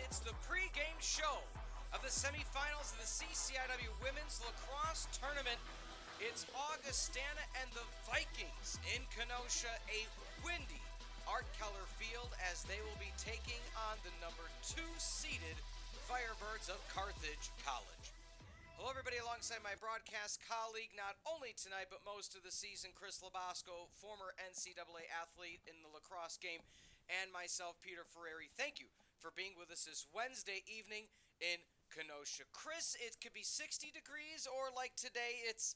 It's the pregame show of the semifinals of the CCIW Women's Lacrosse Tournament. It's Augustana and the Vikings in Kenosha, a windy Art Keller Field, as they will be taking on the number 2 seeded Firebirds of Carthage College. Hello everybody, alongside my broadcast colleague, not only tonight but most of the season, Chris LoBosco, former NCAA athlete in the lacrosse game, and myself, Peter Ferreri. Thank you for being with us this Wednesday evening in Kenosha. Chris, it could be 60 degrees, or like today, it's,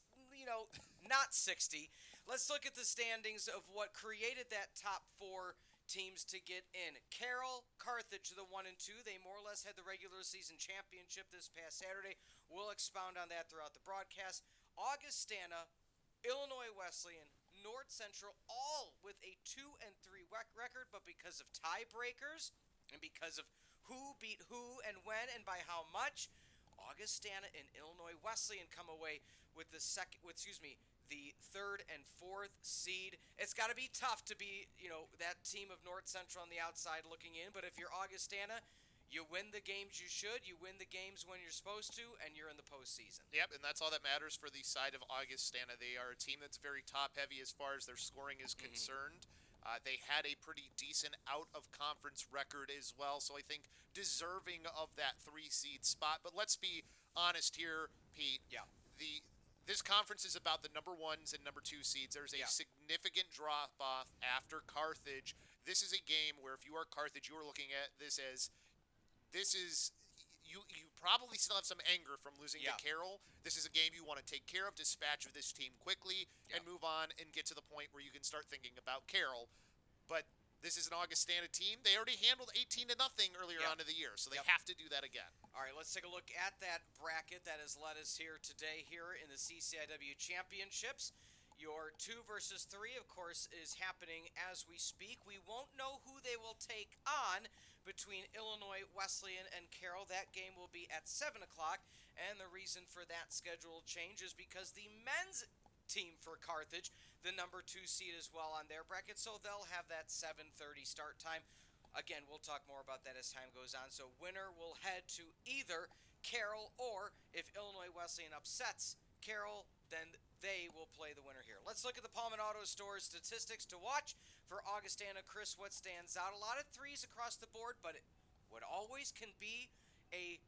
not 60. Let's look at the standings of what created that top 4 teams to get in. Carroll, Carthage, the 1 and 2. They more or less had the regular season championship this past Saturday. We'll expound on that throughout the broadcast. Augustana, Illinois Wesleyan, North Central, all with a 2 and 3 record, but because of tiebreakers and because of who beat who and when and by how much, Augustana and Illinois Wesleyan come away with the the 3rd and 4th seed. It's got to be tough to be, that team of North Central on the outside looking in, but if you're Augustana, you win the games you should, you win the games when you're supposed to, and you're in the postseason. Yep, and that's all that matters for the side of Augustana. They are a team that's very top-heavy as far as their scoring is concerned. They had a pretty decent out-of-conference record as well, so I think deserving of that 3-seed spot. But let's be honest here, Pete. Yeah. This conference is about the number 1s and number 2 seeds. There's a significant drop-off after Carthage. This is a game where if you are Carthage, you are looking at this as you probably still have some anger from losing to Carroll. This is a game you want to take care of, dispatch of this team quickly, and move on and get to the point where you can start thinking about Carroll. But this is an Augustana team. They already handled 18-0 earlier on in the year, so they have to do that again. All right, let's take a look at that bracket that has led us here today here in the CCIW Championships. Your 2 versus 3, of course, is happening as we speak. We won't know who they will take on between Illinois Wesleyan and Carroll. That game will be at 7 o'clock, and the reason for that schedule change is because the men's team for Carthage, the number 2 seed as well on their bracket, so they'll have that 7:30 start time. Again, we'll talk more about that as time goes on. So winner will head to either Carroll, or if Illinois Wesleyan upsets Carroll, then they will play the winner here. Let's look at the Pullman Auto Store's statistics to watch for Augustana. Chris, what stands out? A lot of 3s across the board, but what always can be a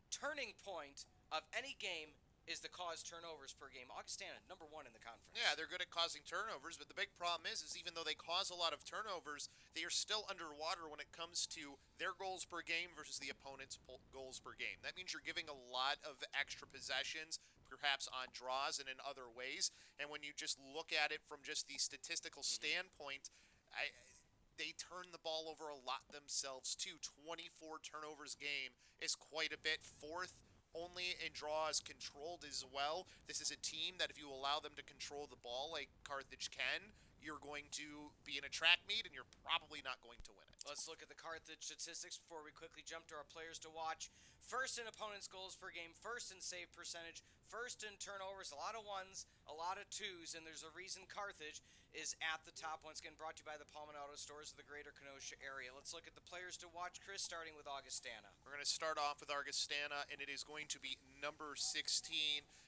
turning point of any game is the caused turnovers per game. Augustana, number 1 in the conference. Yeah, they're good at causing turnovers, but the big problem is even though they cause a lot of turnovers, they are still underwater when it comes to their goals per game versus the opponent's goals per game. That means you're giving a lot of extra possessions, perhaps on draws and in other ways. And when you just look at it from just the statistical standpoint, they turn the ball over a lot themselves too. 24 turnovers game is quite a bit. 4th only in draws controlled as well. This is a team that if you allow them to control the ball like Carthage can, you're going to be in a track meet and you're probably not going to win it. Let's look at the Carthage statistics before we quickly jump to our players to watch. 1st in opponents' goals per game, 1st in save percentage, 1st in turnovers, a lot of 1s, a lot of 2s, and there's a reason Carthage is at the top. Once again, brought to you by the Pullman Auto Stores of the greater Kenosha area. Let's look at the players to watch, Chris, starting with Augustana. We're going to start off with Augustana, and it is going to be number 16,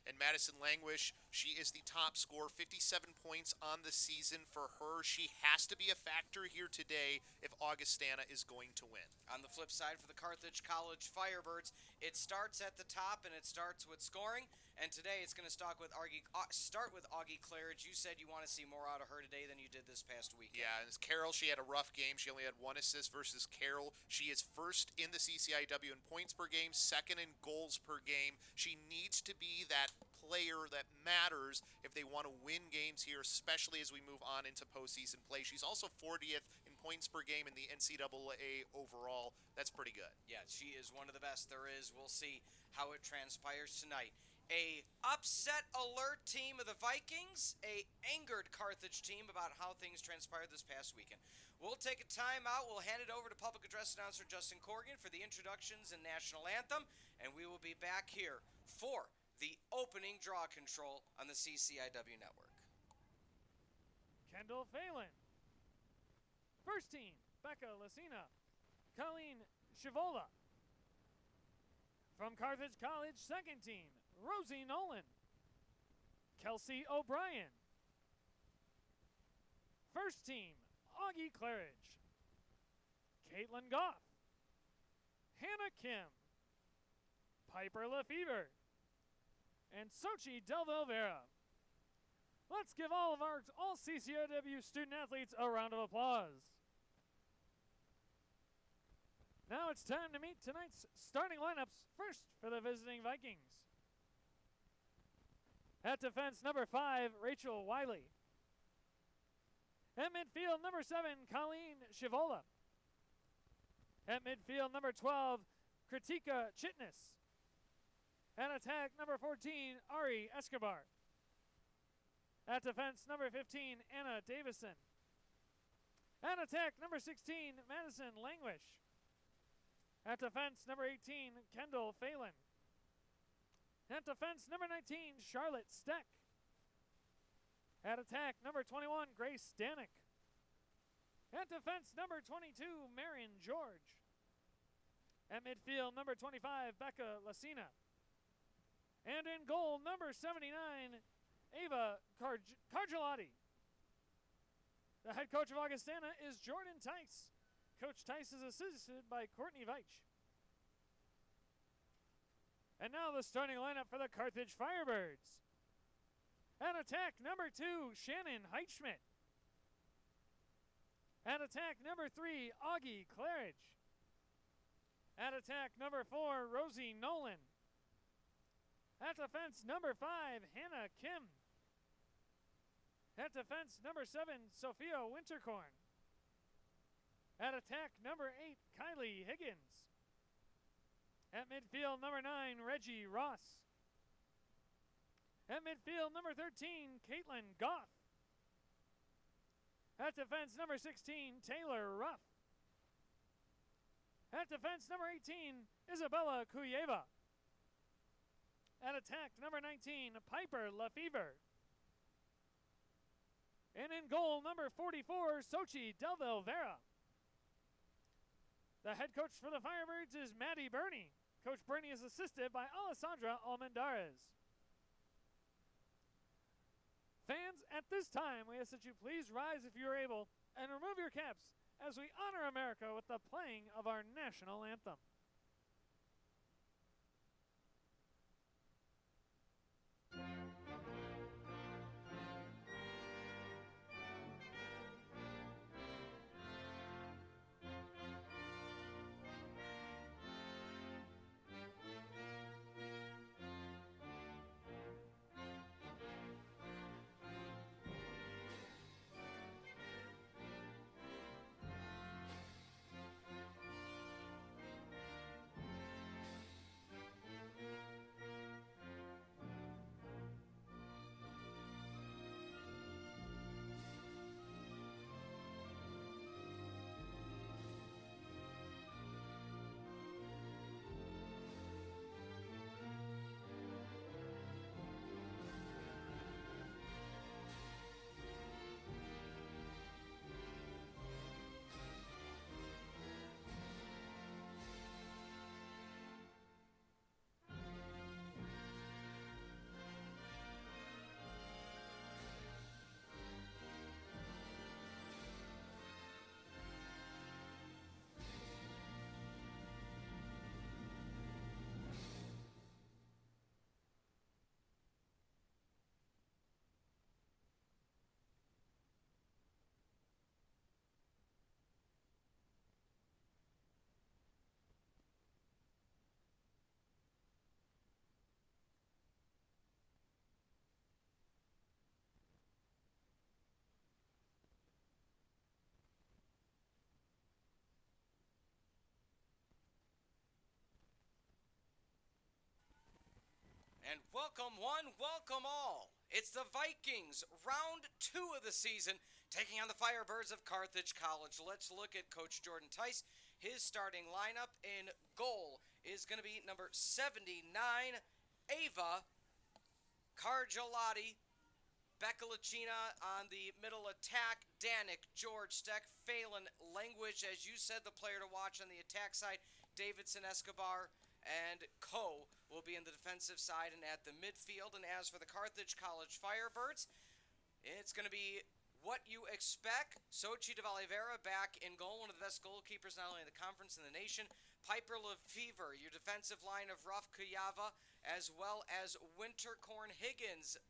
and Madison Languish. She is the top scorer, 57 points on the season for her. She has to be a factor here today if Augustana is going to win. On the flip side, for the Carthage College Firebirds, it starts at the top, and it starts with scoring. And today it's going to start with Augie Claridge. You said you want to see more out of her today than you did this past weekend. Yeah, and Carroll, she had a rough game. She only had 1 assist versus Carroll. She is 1st in the CCIW in points per game, 2nd in goals per game. She needs to be that player that matters if they want to win games here, especially as we move on into postseason play. She's also 40th in points per game in the NCAA overall. That's pretty good. Yeah, she is one of the best there is. We'll see how it transpires tonight. A upset alert team of the Vikings, a angered Carthage team about how things transpired this past weekend. We'll take a timeout. We'll hand it over to public address announcer Justin Corrigan for the introductions and national anthem, and we will be back here for the opening draw control on the CCIW network. Kendall Phelan. First team, Becca Lacina. Colleen Shivola. From Carthage College, second team, Rosie Nolan, Kelsey O'Brien. First team, Augie Claridge, Caitlin Goff, Hannah Kim, Piper Lefevre, and Sochi Del Vera. Let's give all of our all CCIW student athletes a round of applause. Now it's time to meet tonight's starting lineups. First for the visiting Vikings. At defense, number 5, Rachel Wiley. At midfield, number 7, Colleen Shivola. At midfield, number 12, Kritika Chitnis. At attack, number 14, Ari Escobar. At defense, number 15, Anna Davison. At attack, number 16, Madison Languish. At defense, number 18, Kendall Phelan. At defense, number 19, Charlotte Steck. At attack, number 21, Grace Stanek. At defense, number 22, Marion George. At midfield, number 25, Becca Lacina. And in goal, number 79, Ava Cargelati. The head coach of Augustana is Jordan Tice. Coach Tice is assisted by Courtney Veitch. And now the starting lineup for the Carthage Firebirds. At attack, number 2, Shannon Heitschmidt. At attack, number 3, Augie Claridge. At attack, number 4, Rosie Nolan. At defense, number 5, Hannah Kim. At defense, number 7, Sophia Winterkorn. At attack, number 8, Kylie Higgins. At midfield, number 9, Reggie Ross. At midfield, number 13, Caitlin Goff. At defense, number 16, Taylor Ruff. At defense, number 18, Isabella Kuyeva. At attack, number 19, Piper Lefevre. And in goal, number 44, Sochi Del Vera. The head coach for the Firebirds is Maddie Burney. Coach Burney is assisted by Alessandra Almendarez. Fans, at this time, we ask that you please rise if you are able and remove your caps as we honor America with the playing of our national anthem. And welcome one, welcome all. It's the Vikings, round 2 of the season, taking on the Firebirds of Carthage College. Let's look at Coach Jordan Tice. His starting lineup in goal is going to be number 79, Ava Cargelati. Becca Lacina on the middle attack, Danik, George, Steck, Phelan, Language, as you said, the player to watch on the attack side, Davidson Escobar. and Co will be in the defensive side and at the midfield. And as for the Carthage College Firebirds, it's going to be what you expect. Sochi de Valivera back in goal, one of the best goalkeepers not only in the conference and the nation. Piper Lefevre, your defensive line of Ruff Kuyava, as well as Wintercorn Higgins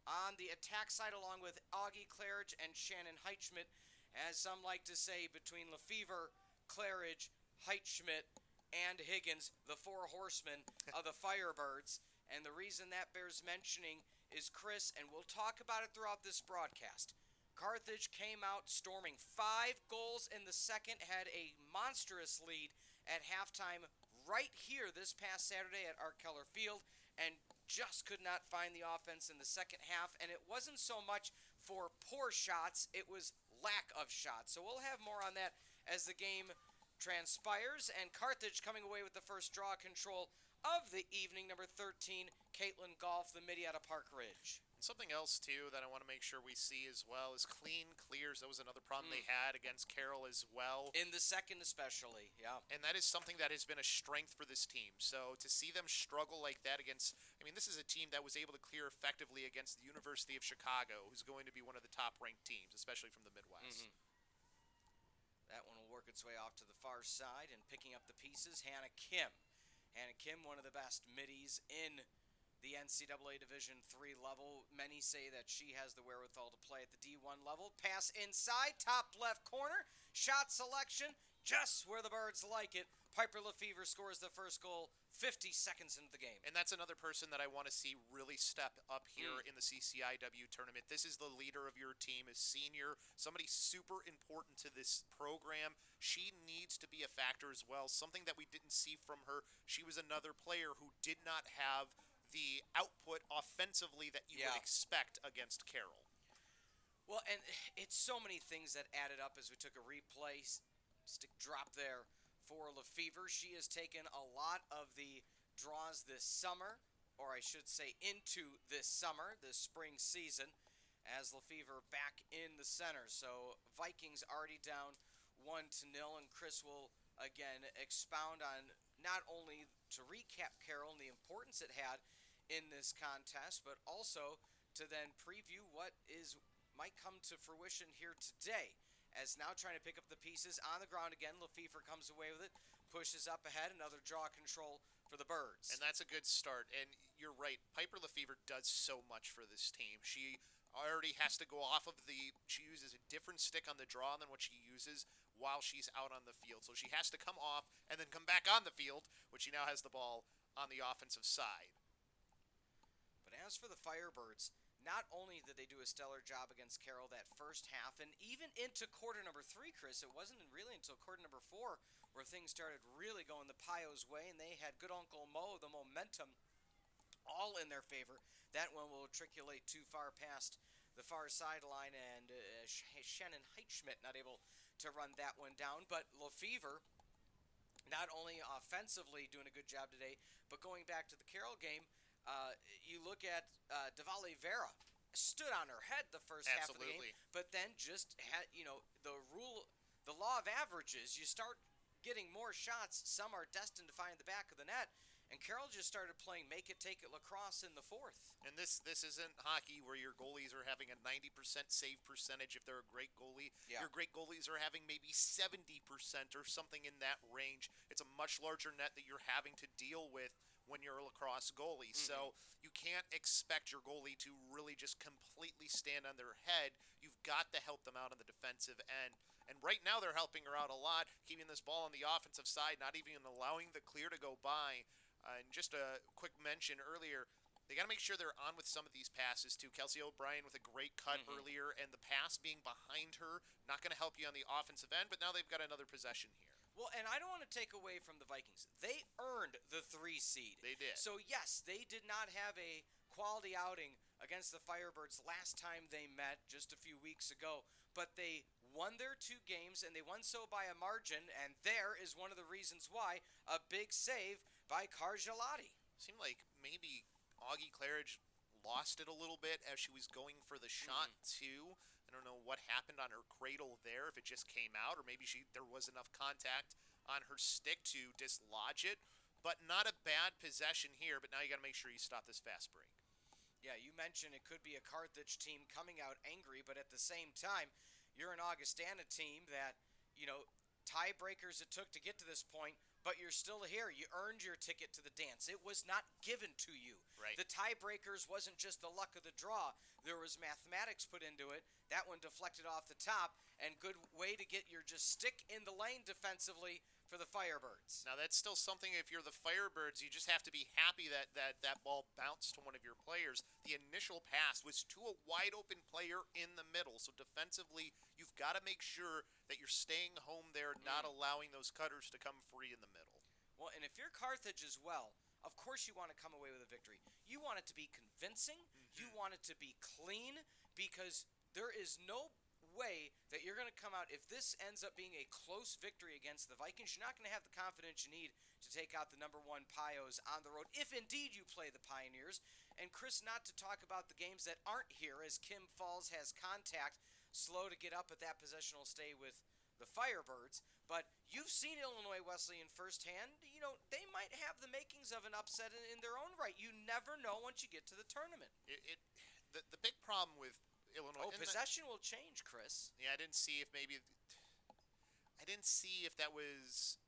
on the attack side, along with Augie Claridge and Shannon Heitschmidt. As some like to say, between Lefevre, Claridge, Heitschmidt, and Higgins, the four horsemen of the Firebirds. And the reason that bears mentioning is Chris, and we'll talk about it throughout this broadcast. Carthage came out storming 5 goals in the second, had a monstrous lead at halftime right here this past Saturday at Art Keller Field, and just could not find the offense in the second half. And it wasn't so much for poor shots, it was lack of shots. So we'll have more on that as the game transpires. And Carthage coming away with the first draw control of the evening, number 13, Caitlin Golf, the midi out of Park Ridge. Something else, too, that I want to make sure we see as well is clean clears. That was another problem they had against Carroll as well. In the second especially, yeah. And that is something that has been a strength for this team. So to see them struggle like that against, I mean, this is a team that was able to clear effectively against the University of Chicago, who's going to be one of the top-ranked teams, especially from the Midwest. That one will work its way off to the far side, and picking up the pieces, Hannah Kim. Hannah Kim, one of the best middies in the NCAA Division III level. Many say that she has the wherewithal to play at the D1 level. Pass inside, top left corner. Shot selection, just where the Birds like it. Piper Lefevre scores the first goal 50 seconds into the game. And that's another person that I want to see really step up here in the CCIW tournament. This is the leader of your team, a senior, somebody super important to this program. She needs to be a factor as well, something that we didn't see from her. She was another player who did not have the output offensively that you would expect against Carroll. Well, and it's so many things that added up as we took a replay. Stick drop there for Lefevre. She has taken a lot of the draws this summer, or I should say into this summer, this spring season, as Lefevre back in the center. So Vikings already down 1-0, and Chris will again expound on not only to recap Carroll and the importance it had in this contest, but also to then preview what might come to fruition here today. As now trying to pick up the pieces on the ground again, Lefevre comes away with it, pushes up ahead, another draw control for the Birds. And that's a good start. And you're right, Piper Lefevre does so much for this team. She already has to go off of she uses a different stick on the draw than what she uses while she's out on the field. So she has to come off and then come back on the field, which she now has the ball on the offensive side. But as for the Firebirds, not only did they do a stellar job against Carroll that first half, and even into quarter number 3, Chris, it wasn't really until quarter number 4 where things started really going the Pio's way, and they had good Uncle Mo, the momentum, all in their favor. That one will matriculate too far past the far sideline, and Shannon Heitschmidt not able to run that one down. But Lefevre, not only offensively doing a good job today, but going back to the Carroll game, you look at de Valivera stood on her head the first half of the game, but then just had, the law of averages. You start getting more shots, some are destined to find the back of the net, and Carroll just started playing make it, take it lacrosse in the fourth. And this isn't hockey where your goalies are having a 90% save percentage if they're a great goalie. Yeah. Your great goalies are having maybe 70% or something in that range. It's a much larger net that you're having to deal with when you're a lacrosse goalie. So you can't expect your goalie to really just completely stand on their head. You've got to help them out on the defensive end. And right now they're helping her out a lot, keeping this ball on the offensive side, not even allowing the clear to go by. And just a quick mention earlier, they got to make sure they're on with some of these passes too. Kelsey O'Brien with a great cut earlier, and the pass being behind her, not going to help you on the offensive end, but now they've got another possession here. Well, and I don't want to take away from the Vikings. They earned the 3 seed. They did. So, yes, they did not have a quality outing against the Firebirds last time they met just a few weeks ago, but they won their 2 games, and they won so by a margin, and there is one of the reasons why, a big save by Cargelati. Seemed like maybe Augie Claridge lost it a little bit as she was going for the shot, too. I don't know what happened on her cradle there, if it just came out, or maybe there was enough contact on her stick to dislodge it. but not a bad possession here. But now you got to make sure you stop this fast break. Yeah, you mentioned it could be a Carthage team coming out angry, but at the same time, you're an Augustana team that, tiebreakers it took to get to this point, but you're still here. You earned your ticket to the dance. It was not given to you. Right. The tiebreakers wasn't just the luck of the draw. There was mathematics put into it. That one deflected off the top, and good way to get your just stick in the lane defensively for the Firebirds. Now, that's still something, if you're the Firebirds, you just have to be happy that ball bounced to one of your players. The initial pass was to a wide-open player in the middle, so defensively, you've got to make sure that you're staying home there, not allowing those cutters to come free in the middle. Well, and if you're Carthage as well, of course you want to come away with a victory. You want it to be convincing. You want it to be clean, because there is no way that you're going to come out, if this ends up being a close victory against the Vikings, you're not going to have the confidence you need to take out the number one Pios on the road, if indeed you play the Pioneers. And Chris, not to talk about the games that aren't here, as Kim Falls has contact, slow to get up at that possessional stay with the Firebirds, but you've seen Illinois Wesleyan firsthand. They might have the makings of an upset in their own right. You never know once you get to the tournament. The big problem with Illinois. Possession will change, Chris. Yeah, I didn't see if that was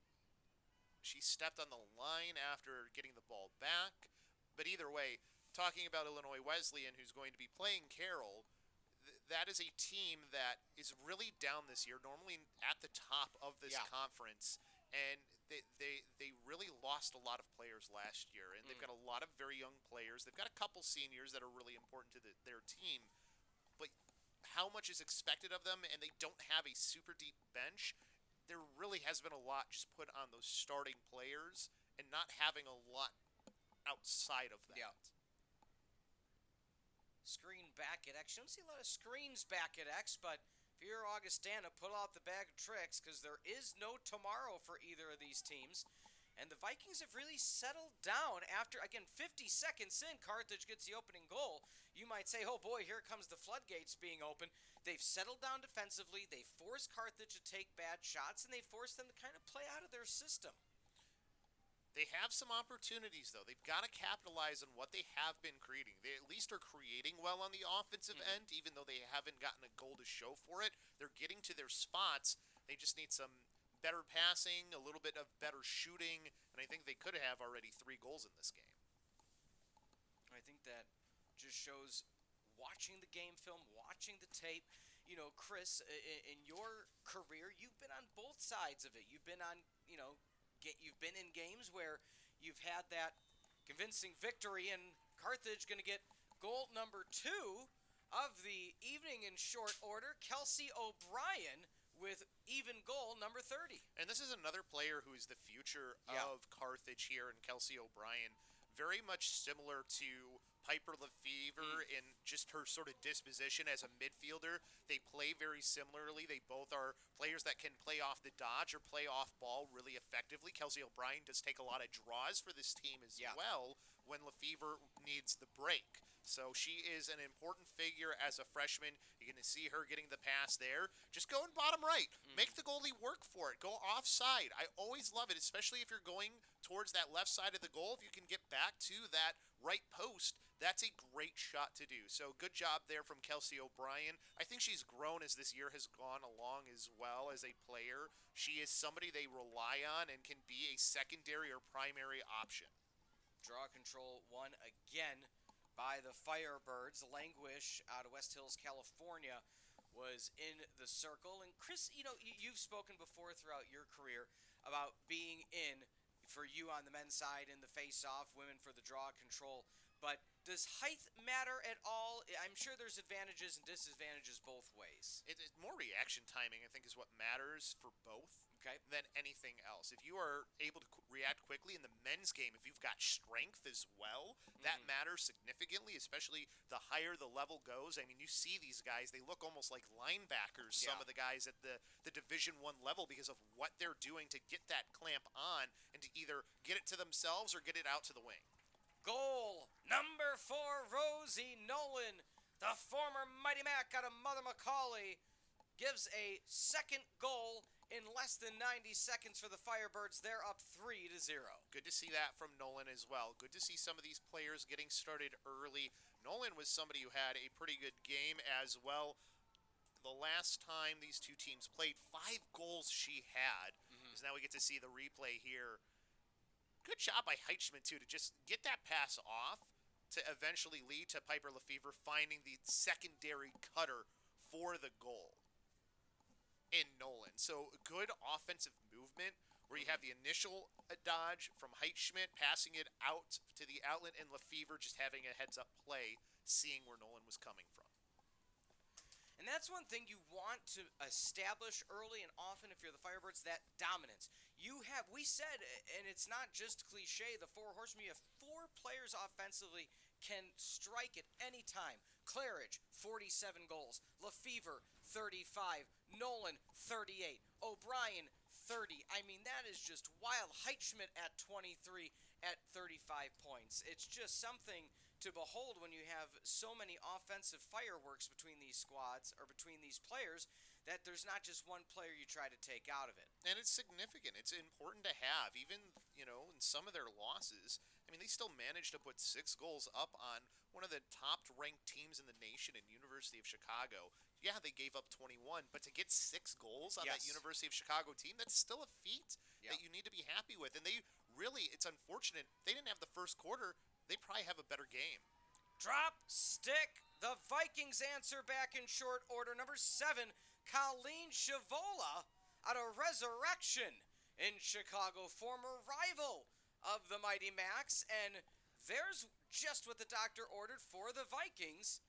she stepped on the line after getting the ball back. But either way, talking about Illinois Wesleyan, who's going to be playing Carroll, that is a team that is really down this year, normally at the top of this conference. And they really lost a lot of players last year. And they've got a lot of very young players. They've got a couple seniors that are really important to their team. But how much is expected of them, and they don't have a super deep bench. There really has been a lot just put on those starting players and not having a lot outside of that. Yeah. Screen back at X. You don't see a lot of screens back at X, but if you're Augustana, pull out the bag of tricks, because there is no tomorrow for either of these teams. And the Vikings have really settled down after, again, 50 seconds in, Carthage gets the opening goal. You might say, oh boy, here comes the floodgates being open. They've settled down defensively. They forced Carthage to take bad shots, and they forced them to kind of play out of their system. They have some opportunities, though. They've got to capitalize on what they have been creating. They at least are creating well on the offensive end, even though they haven't gotten a goal to show for it. They're getting to their spots. They just need some better passing, a little bit of better shooting, and I think they could have already 3 goals in this game. I think that just shows watching the game film, watching the tape. Chris, in your career, you've been on both sides of it. You've been on, you've been in games where you've had that convincing victory, and Carthage going to get goal number 2 of the evening in short order. Kelsey O'Brien with even goal number 30. And this is another player who is the future of Carthage here, and Kelsey O'Brien, very much similar to Piper Lefevre in just her sort of disposition as a midfielder. They play very similarly. They both are players that can play off the dodge or play off ball really effectively. Kelsey O'Brien does take a lot of draws for this team as well when Lefevre needs the break. So she is an important figure as a freshman. You're going to see her getting the pass there. Just go in bottom right. Make the goalie work for it. Go offside. I always love it, especially if you're going towards that left side of the goal. If you can get back to that right post, that's a great shot to do. So good job there from Kelsey O'Brien. I think she's grown as this year has gone along as well as a player. She is somebody they rely on and can be a secondary or primary option. Draw control won again by the Firebirds. Languish out of West Hills, California, was in the circle. And Chris, you've spoken before throughout your career about being in, for you on the men's side, in the face-off, women for the draw control. But does height matter at all? I'm sure there's advantages and disadvantages both ways. It's more reaction timing, I think, is what matters for both. Than anything else. If you are able to react quickly in the men's game, if you've got strength as well, that matters significantly, especially the higher the level goes. I mean, you see these guys, they look almost like linebackers, some of the guys at the Division I level, because of what they're doing to get that clamp on and to either get it to themselves or get it out to the wing. Goal number 4, Rosie Nolan, the former Mighty Mac out of Mother McCauley, gives a second goal in less than 90 seconds for the Firebirds. They're up 3-0. Good to see that from Nolan as well. Good to see some of these players getting started early. Nolan was somebody who had a pretty good game as well. The last time these two teams played, 5 goals she had. Because now we get to see the replay here. Good job by Heichman, too, to just get that pass off to eventually lead to Piper Lefevre finding the secondary cutter for the goal in Nolan. So good offensive movement where you have the initial dodge from Heichman, passing it out to the outlet, and Lefevre just having a heads-up play, seeing where Nolan was coming from. And that's one thing you want to establish early and often if you're the Firebirds, that dominance. We said, and it's not just cliche, the 4 horsemen, you have 4 players offensively can strike at any time. Claridge, 47 goals. Lefevre, 35. Nolan, 38. O'Brien, 30. I mean, that is just wild. Heichman at 23 at 35 points. It's just something to behold when you have so many offensive fireworks between these squads or between these players that there's not just one player you try to take out of it. And it's significant. It's important to have. Even, in some of their losses, I mean, they still managed to put 6 goals up on one of the top-ranked teams in the nation in University of Chicago. Yeah, they gave up 21, but to get 6 goals on that University of Chicago team, that's still a feat that you need to be happy with. And they really, it's unfortunate, they didn't have the first quarter. They probably have a better game. Drop, stick. The Vikings answer back in short order. Number 7, Colleen Shivola out of Resurrection in Chicago, former rival of the Mighty Macs. And there's just what the doctor ordered for the Vikings.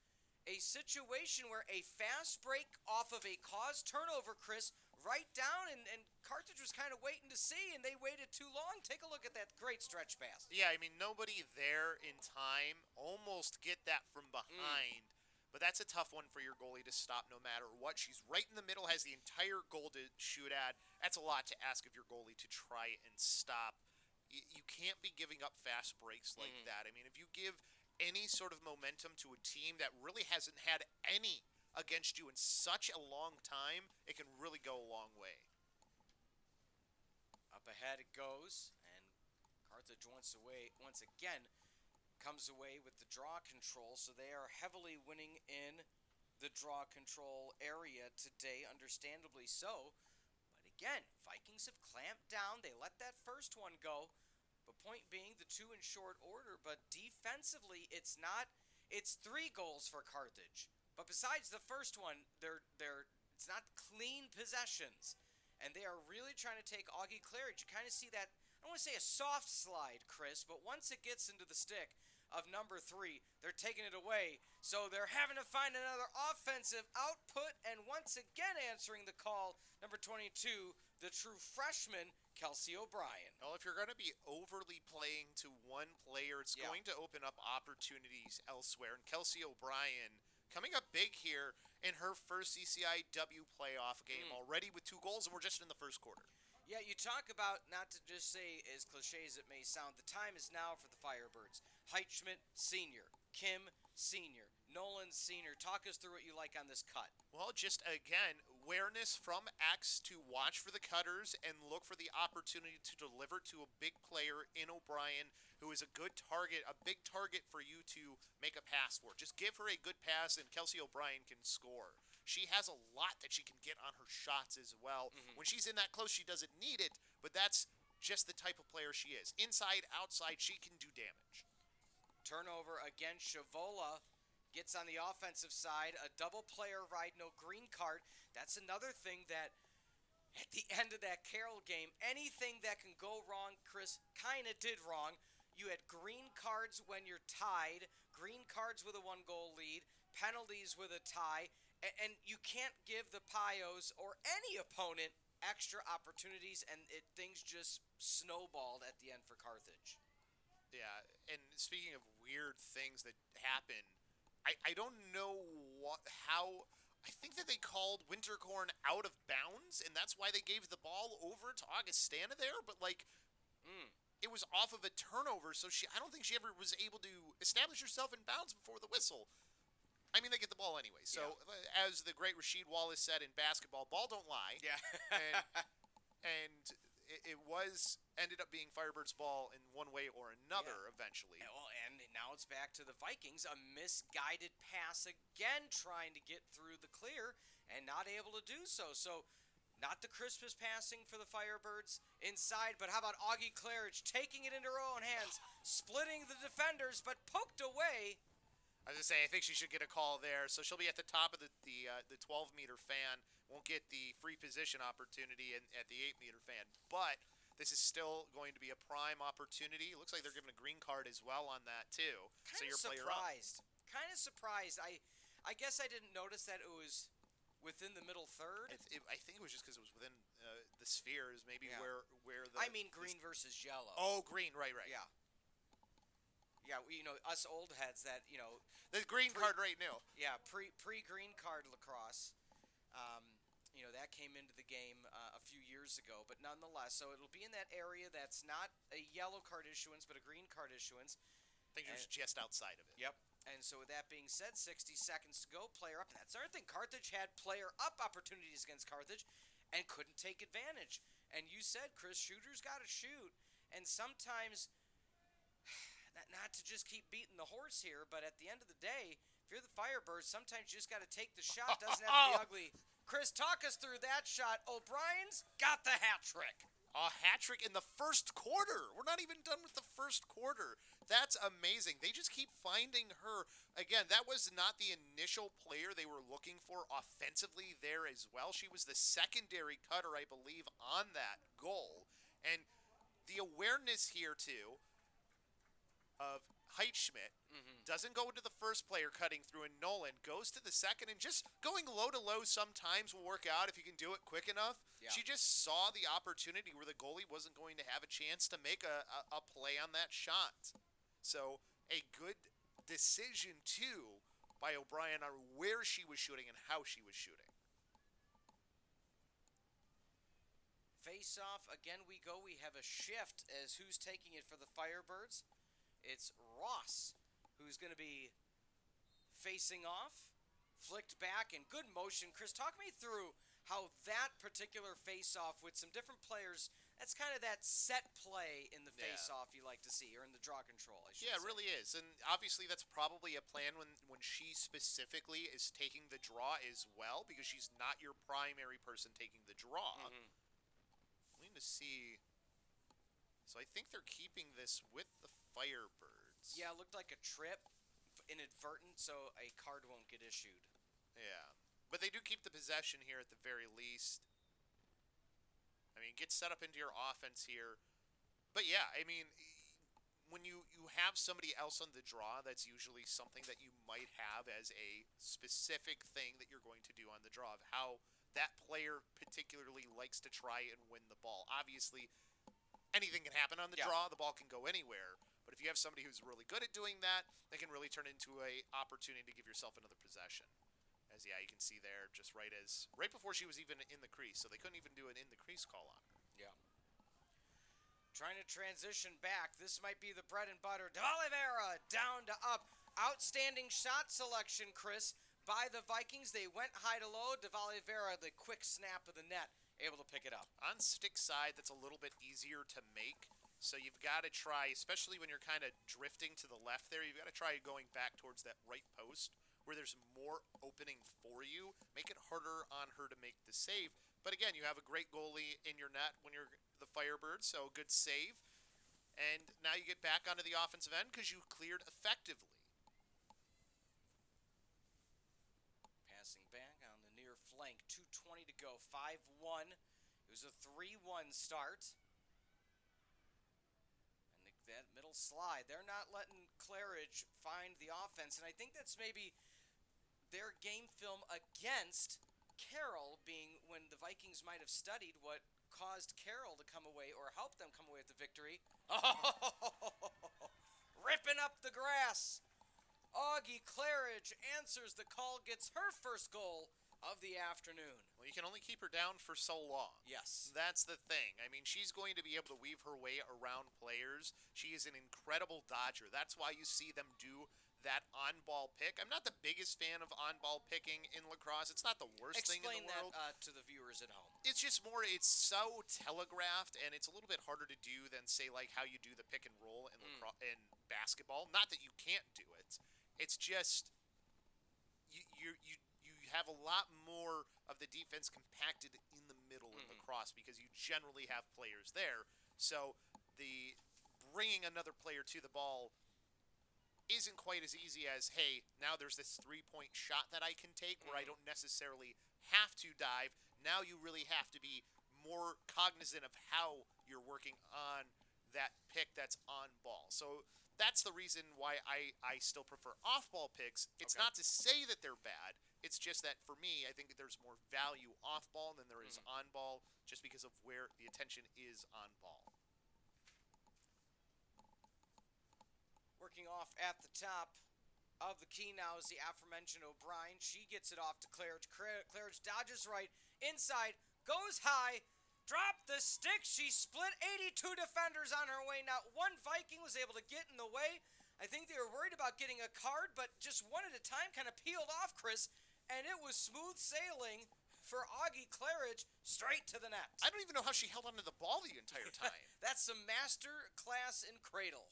A situation where a fast break off of a caused turnover, Chris, right down, and Carthage was kind of waiting to see, and they waited too long. Take a look at that great stretch pass. Yeah, I mean, nobody there in time. Almost get that from behind. But that's a tough one for your goalie to stop no matter what. She's right in the middle, has the entire goal to shoot at. That's a lot to ask of your goalie to try and stop. You can't be giving up fast breaks like that. I mean, if you give any sort of momentum to a team that really hasn't had any against you in such a long time, it can really go a long way. Up ahead it goes, and Carthage once again comes away with the draw control, so they are heavily winning in the draw control area today, understandably so. But again, Vikings have clamped down. They let that first one go. But point being, the 2 in short order. But defensively, it's 3 goals for Carthage. But besides the first one, it's not clean possessions. And they are really trying to take Augie Claridge. You kind of see that, I don't want to say a soft slide, Chris, but once it gets into the stick of number 3, they're taking it away. So they're having to find another offensive output. And once again answering the call, number 22, the true freshman, Kelsey O'Brien. Well, if you're going to be overly playing to one player, it's going to open up opportunities elsewhere. And Kelsey O'Brien coming up big here in her first CCIW playoff game already with 2 goals, and we're just in the first quarter. Yeah, you talk about, not to just say as cliche as it may sound, the time is now for the Firebirds. Heichman, senior. Kim, senior. Nolan, senior. Talk us through what you like on this cut. Well, just, again, awareness from X to watch for the cutters and look for the opportunity to deliver to a big player in O'Brien who is a good target, a big target for you to make a pass for. Just give her a good pass and Kelsey O'Brien can score. She has a lot that she can get on her shots as well. When she's in that close, she doesn't need it, but that's just the type of player she is. Inside, outside, she can do damage. Turnover again. Shivola gets on the offensive side. A double player ride, no green card. That's another thing that at the end of that Carroll game, anything that can go wrong, Chris, kind of did wrong. You had green cards when you're tied, green cards with a 1-goal lead, penalties with a tie, and you can't give the Pios or any opponent extra opportunities, and things just snowballed at the end for Carthage. Yeah, and speaking of weird things that happen, I don't know how. I think that they called Winterkorn out of bounds, and that's why they gave the ball over to Augustana there, but it was off of a turnover, so I don't think she ever was able to establish herself in bounds before the whistle. I mean, they get the ball anyway. So, as the great Rasheed Wallace said in basketball, ball don't lie. Yeah. and it ended up being Firebirds' ball in one way or another eventually. And now it's back to the Vikings. A misguided pass again, trying to get through the clear and not able to do so. So, not the crispest passing for the Firebirds inside, but how about Augie Claridge taking it into her own hands, splitting the defenders, but poked away. I was going to say, I think she should get a call there. So she'll be at the top of the 12-meter fan. Won't get the free position opportunity at the 8-meter fan. But this is still going to be a prime opportunity. It looks like they're giving a green card as well on that, too. Kind of surprised. Kind of surprised. I guess I didn't notice that it was within the middle third. I think it was just because it was within the spheres, maybe where the... I mean green versus yellow. Oh, green, right. Yeah. Yeah, us old heads that, The green card right now. Yeah, pre-green card lacrosse. That came into the game a few years ago, but nonetheless, so it'll be in that area that's not a yellow card issuance, but a green card issuance. I think it was just outside of it. Yep. And so with that being said, 60 seconds to go, player up. And that's another thing. Carthage had player up opportunities against Carthage and couldn't take advantage. And you said, Chris, shooters got to shoot. And sometimes... Not to just keep beating the horse here, but at the end of the day, if you're the Firebirds, sometimes you just got to take the shot. Doesn't have to be ugly. Chris, talk us through that shot. O'Brien's got the hat trick. A hat trick in the first quarter. We're not even done with the first quarter. That's amazing. They just keep finding her. Again, that was not the initial player they were looking for offensively there as well. She was the secondary cutter, I believe, on that goal. And the awareness here, too, of Heitschmidt doesn't go into the first player cutting through, and Nolan goes to the second, and just going low to low sometimes will work out if you can do it quick enough. Yeah. She just saw the opportunity where the goalie wasn't going to have a chance to make a play on that shot. So a good decision, too, by O'Brien on where she was shooting and how she was shooting. Face-off, again we go. We have a shift as who's taking it for the Firebirds. It's Ross, who's going to be facing off, flicked back, and good motion. Chris, talk me through how that particular face-off with some different players, that's kind of that set play in the face-off you like to see, or in the draw control, I should say. Yeah, it really is. And obviously that's probably a plan when she specifically is taking the draw as well, because she's not your primary person taking the draw. We need to see... So I think they're keeping this with the Firebirds. Yeah, it looked like a trip, inadvertent, so a card won't get issued. Yeah. But they do keep the possession here at the very least. I mean, get set up into your offense here. But yeah, I mean, when you have somebody else on the draw, that's usually something that you might have as a specific thing that you're going to do on the draw, of how that player particularly likes to try and win the ball. Obviously, anything can happen on the draw. The ball can go anywhere. But if you have somebody who's really good at doing that, they can really turn into an opportunity to give yourself another possession. As, yeah, you can see there, just right before she was even in the crease. So they couldn't even do an in-the-crease call on her. Yeah. Trying to transition back. This might be the bread and butter. De Oliveira down to up. Outstanding shot selection, Chris, by the Vikings. They went high to low. De Oliveira, the quick snap of the net, able to pick it up. On stick side, that's a little bit easier to make. So you've got to try, especially when you're kind of drifting to the left there, you've got to try going back towards that right post where there's more opening for you. Make it harder on her to make the save. But again, you have a great goalie in your net when you're the Firebirds, so good save. And now you get back onto the offensive end because you cleared effectively. Passing back on the near flank, 2:20 to go, 5-1. It was a 3-1 start. That middle slide, they're not letting Claridge find the offense, and I think that's maybe their game film against Carroll, being when the Vikings might have studied what caused Carroll to come away or helped them come away with the victory. Oh, ripping up the grass. Augie Claridge answers the call, gets her first goal of the afternoon. Well, you can only keep her down for so long. Yes. That's the thing. I mean, she's going to be able to weave her way around players. She is an incredible dodger. That's why you see them do that on-ball pick. I'm not the biggest fan of on-ball picking in lacrosse. It's not the worst thing in the world. Explain that to the viewers at home. It's just more, it's so telegraphed, and it's a little bit harder to do than, say, like how you do the pick and roll in in basketball. Not that you can't do it. It's just you have a lot more of the defense compacted in the middle in lacrosse because you generally have players there. So the bringing another player to the ball isn't quite as easy as, hey, now there's this three-point shot that I can take where I don't necessarily have to dive. Now you really have to be more cognizant of how you're working on that pick that's on ball. So that's the reason why I still prefer off-ball picks. It's not to say that they're bad. It's just that for me, I think that there's more value off-ball than there is on-ball just because of where the attention is on ball. Working off at the top of the key now is the aforementioned O'Brien. She gets it off to Claridge. Claridge dodges right, inside, goes high, dropped the stick. She split 82 defenders on her way. Not one Viking was able to get in the way. I think they were worried about getting a card, but just one at a time kind of peeled off, Chris, and it was smooth sailing for Augie Claridge straight to the net. I don't even know how she held onto the ball the entire time. That's some master class in cradle.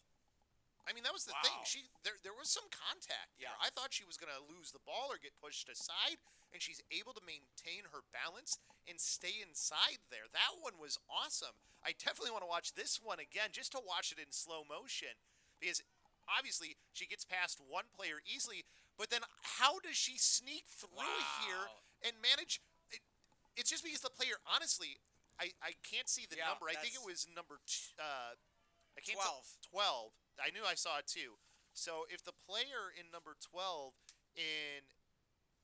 I mean, that was the thing. There was some contact there. I thought she was going to lose the ball or get pushed aside, and she's able to maintain her balance and stay inside there. That one was awesome. I definitely want to watch this one again just to watch it in slow motion because obviously she gets past one player easily, but then how does she sneak through here and manage? It's just because the player, honestly, I can't see the number. I think it was number 12. 12. I knew I saw it too. So if the player in number 12 in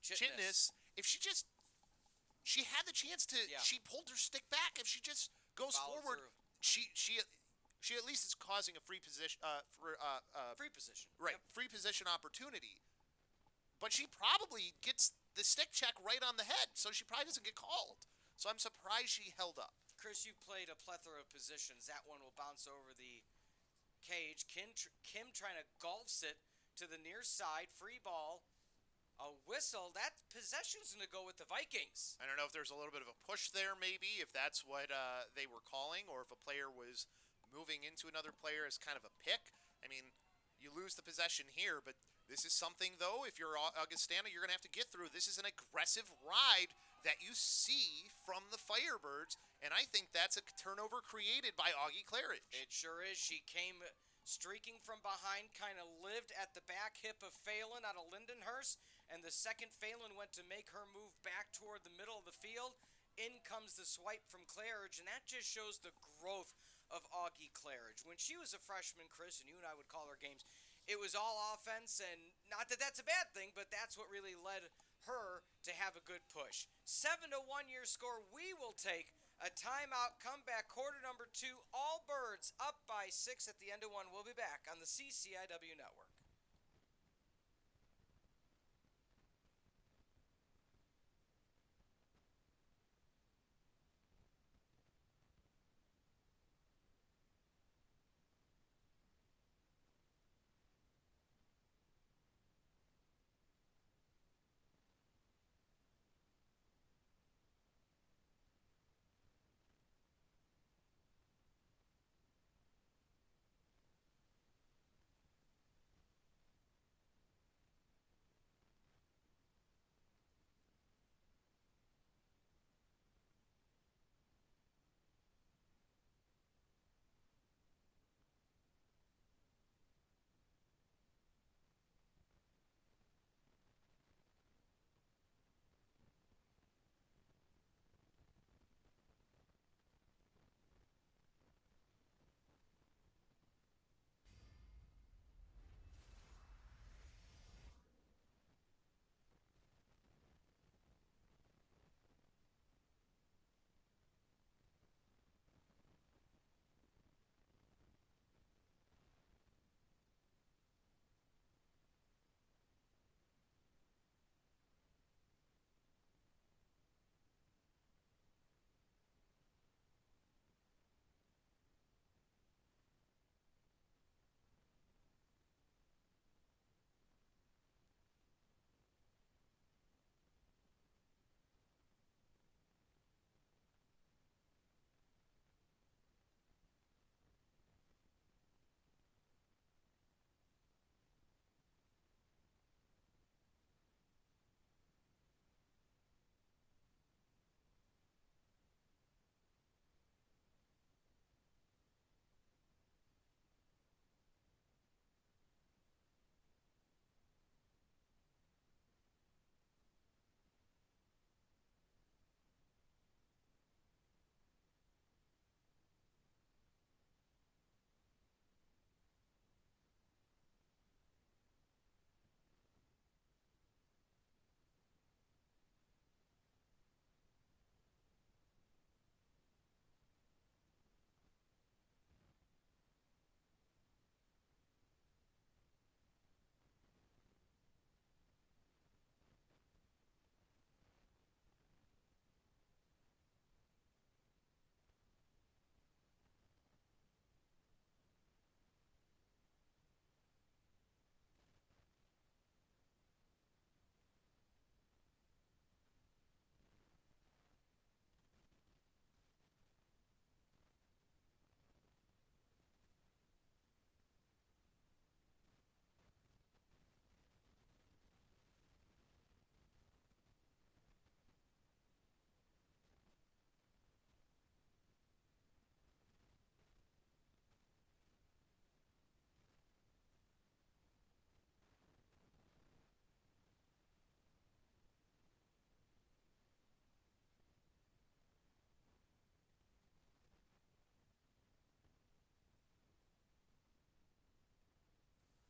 Chitness, if she had the chance to, she pulled her stick back. If she just goes forward, she at least is causing a free position, free position, right? Free position opportunity. But she probably gets the stick check right on the head, so she probably doesn't get called. So I'm surprised she held up. Chris, you played a plethora of positions. That one will bounce over the cage. Kim trying to golfs it to the near side. Free ball. A whistle. That possession's going to go with the Vikings. I don't know if there's a little bit of a push there, maybe, if that's what they were calling, or if a player was moving into another player as kind of a pick. I mean, you lose the possession here, but this is something, though, if you're Augustana, you're going to have to get through. This is an aggressive ride that you see from the Firebirds, and I think that's a turnover created by Augie Claridge. It sure is. She came streaking from behind, kind of lived at the back hip of Phelan out of Lindenhurst, and the second Phelan went to make her move back toward the middle of the field. In comes the swipe from Claridge, and that just shows the growth of Augie Claridge. When she was a freshman, Chris, and you and I would call her games, it was all offense, and not that that's a bad thing, but that's what really led her to have a good push. 7-1 your score. We will take a timeout, comeback, quarter number 2. All Birds up by 6 at the end of 1. We'll be back on the CCIW Network.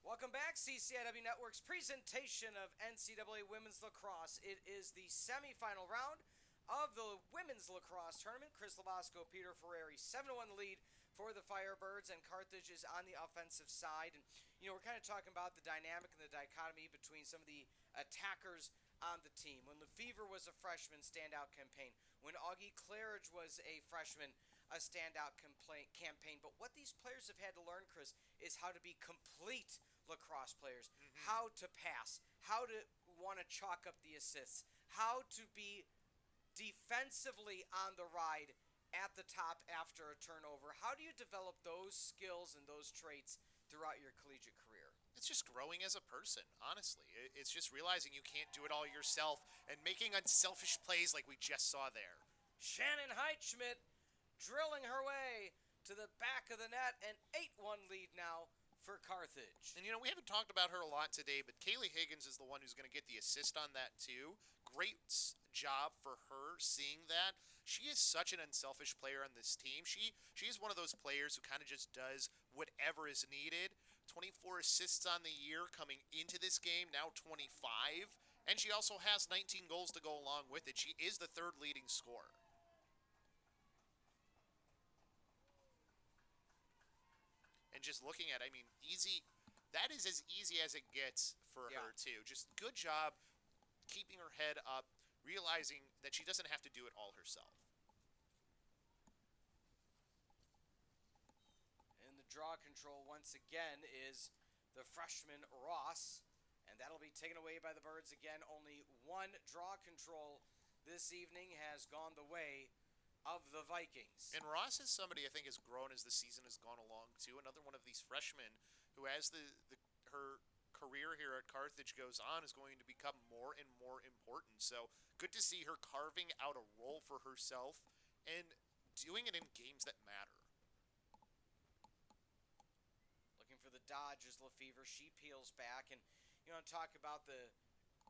Welcome back, CCIW Network's presentation of NCAA Women's Lacrosse. It is the semifinal round of the Women's Lacrosse Tournament. Chris LoBosco, Peter Ferreri, 7-1 lead for the Firebirds, and Carthage is on the offensive side. And, we're kind of talking about the dynamic and the dichotomy between some of the attackers on the team. When Lefevre was a freshman, standout campaign. When Augie Claridge was a freshman, a standout campaign. But what these players have had to learn, Chris, is how to be complete lacrosse players, how to pass, how to want to chalk up the assists, how to be defensively on the ride at the top after a turnover. How do you develop those skills and those traits throughout your collegiate career? It's just growing as a person, honestly. It's just realizing you can't do it all yourself and making unselfish plays like we just saw there. Shannon Heitschmidt drilling her way to the back of the net, an 8-1 lead now for Carthage. And we haven't talked about her a lot today, but Kaylee Higgins is the one who's going to get the assist on that too. Great job for her seeing that. She is such an unselfish player on this team. She is one of those players who kind of just does whatever is needed. 24 assists on the year coming into this game, now 25. And she also has 19 goals to go along with it. She is the third leading scorer. And just looking at, easy, that is as easy as it gets for her, too. Just good job keeping her head up, realizing that she doesn't have to do it all herself. And the draw control, once again, is the freshman Ross. And that'll be taken away by the Birds again. Only one draw control this evening has gone the way of the Vikings. And Ross is somebody I think has grown as the season has gone along too. Another one of these freshmen who, as her career here at Carthage goes on, is going to become more and more important. So good to see her carving out a role for herself and doing it in games that matter. Looking for the dodge is Lefevre. She peels back, and talk about the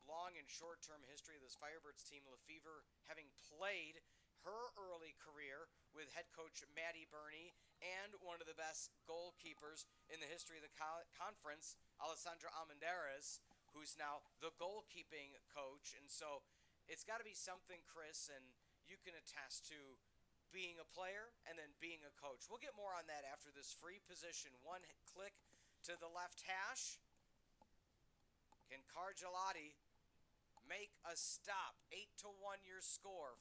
long and short-term history of this Firebirds team. Lefevre having played her early career with head coach Maddie Burney and one of the best goalkeepers in the history of the conference, Alessandra Almendarez, who's now the goalkeeping coach. And so it's got to be something, Chris, and you can attest to being a player and then being a coach. We'll get more on that after this free position. One click to the left hash. Can Cargelati make a stop? 8-1 your score.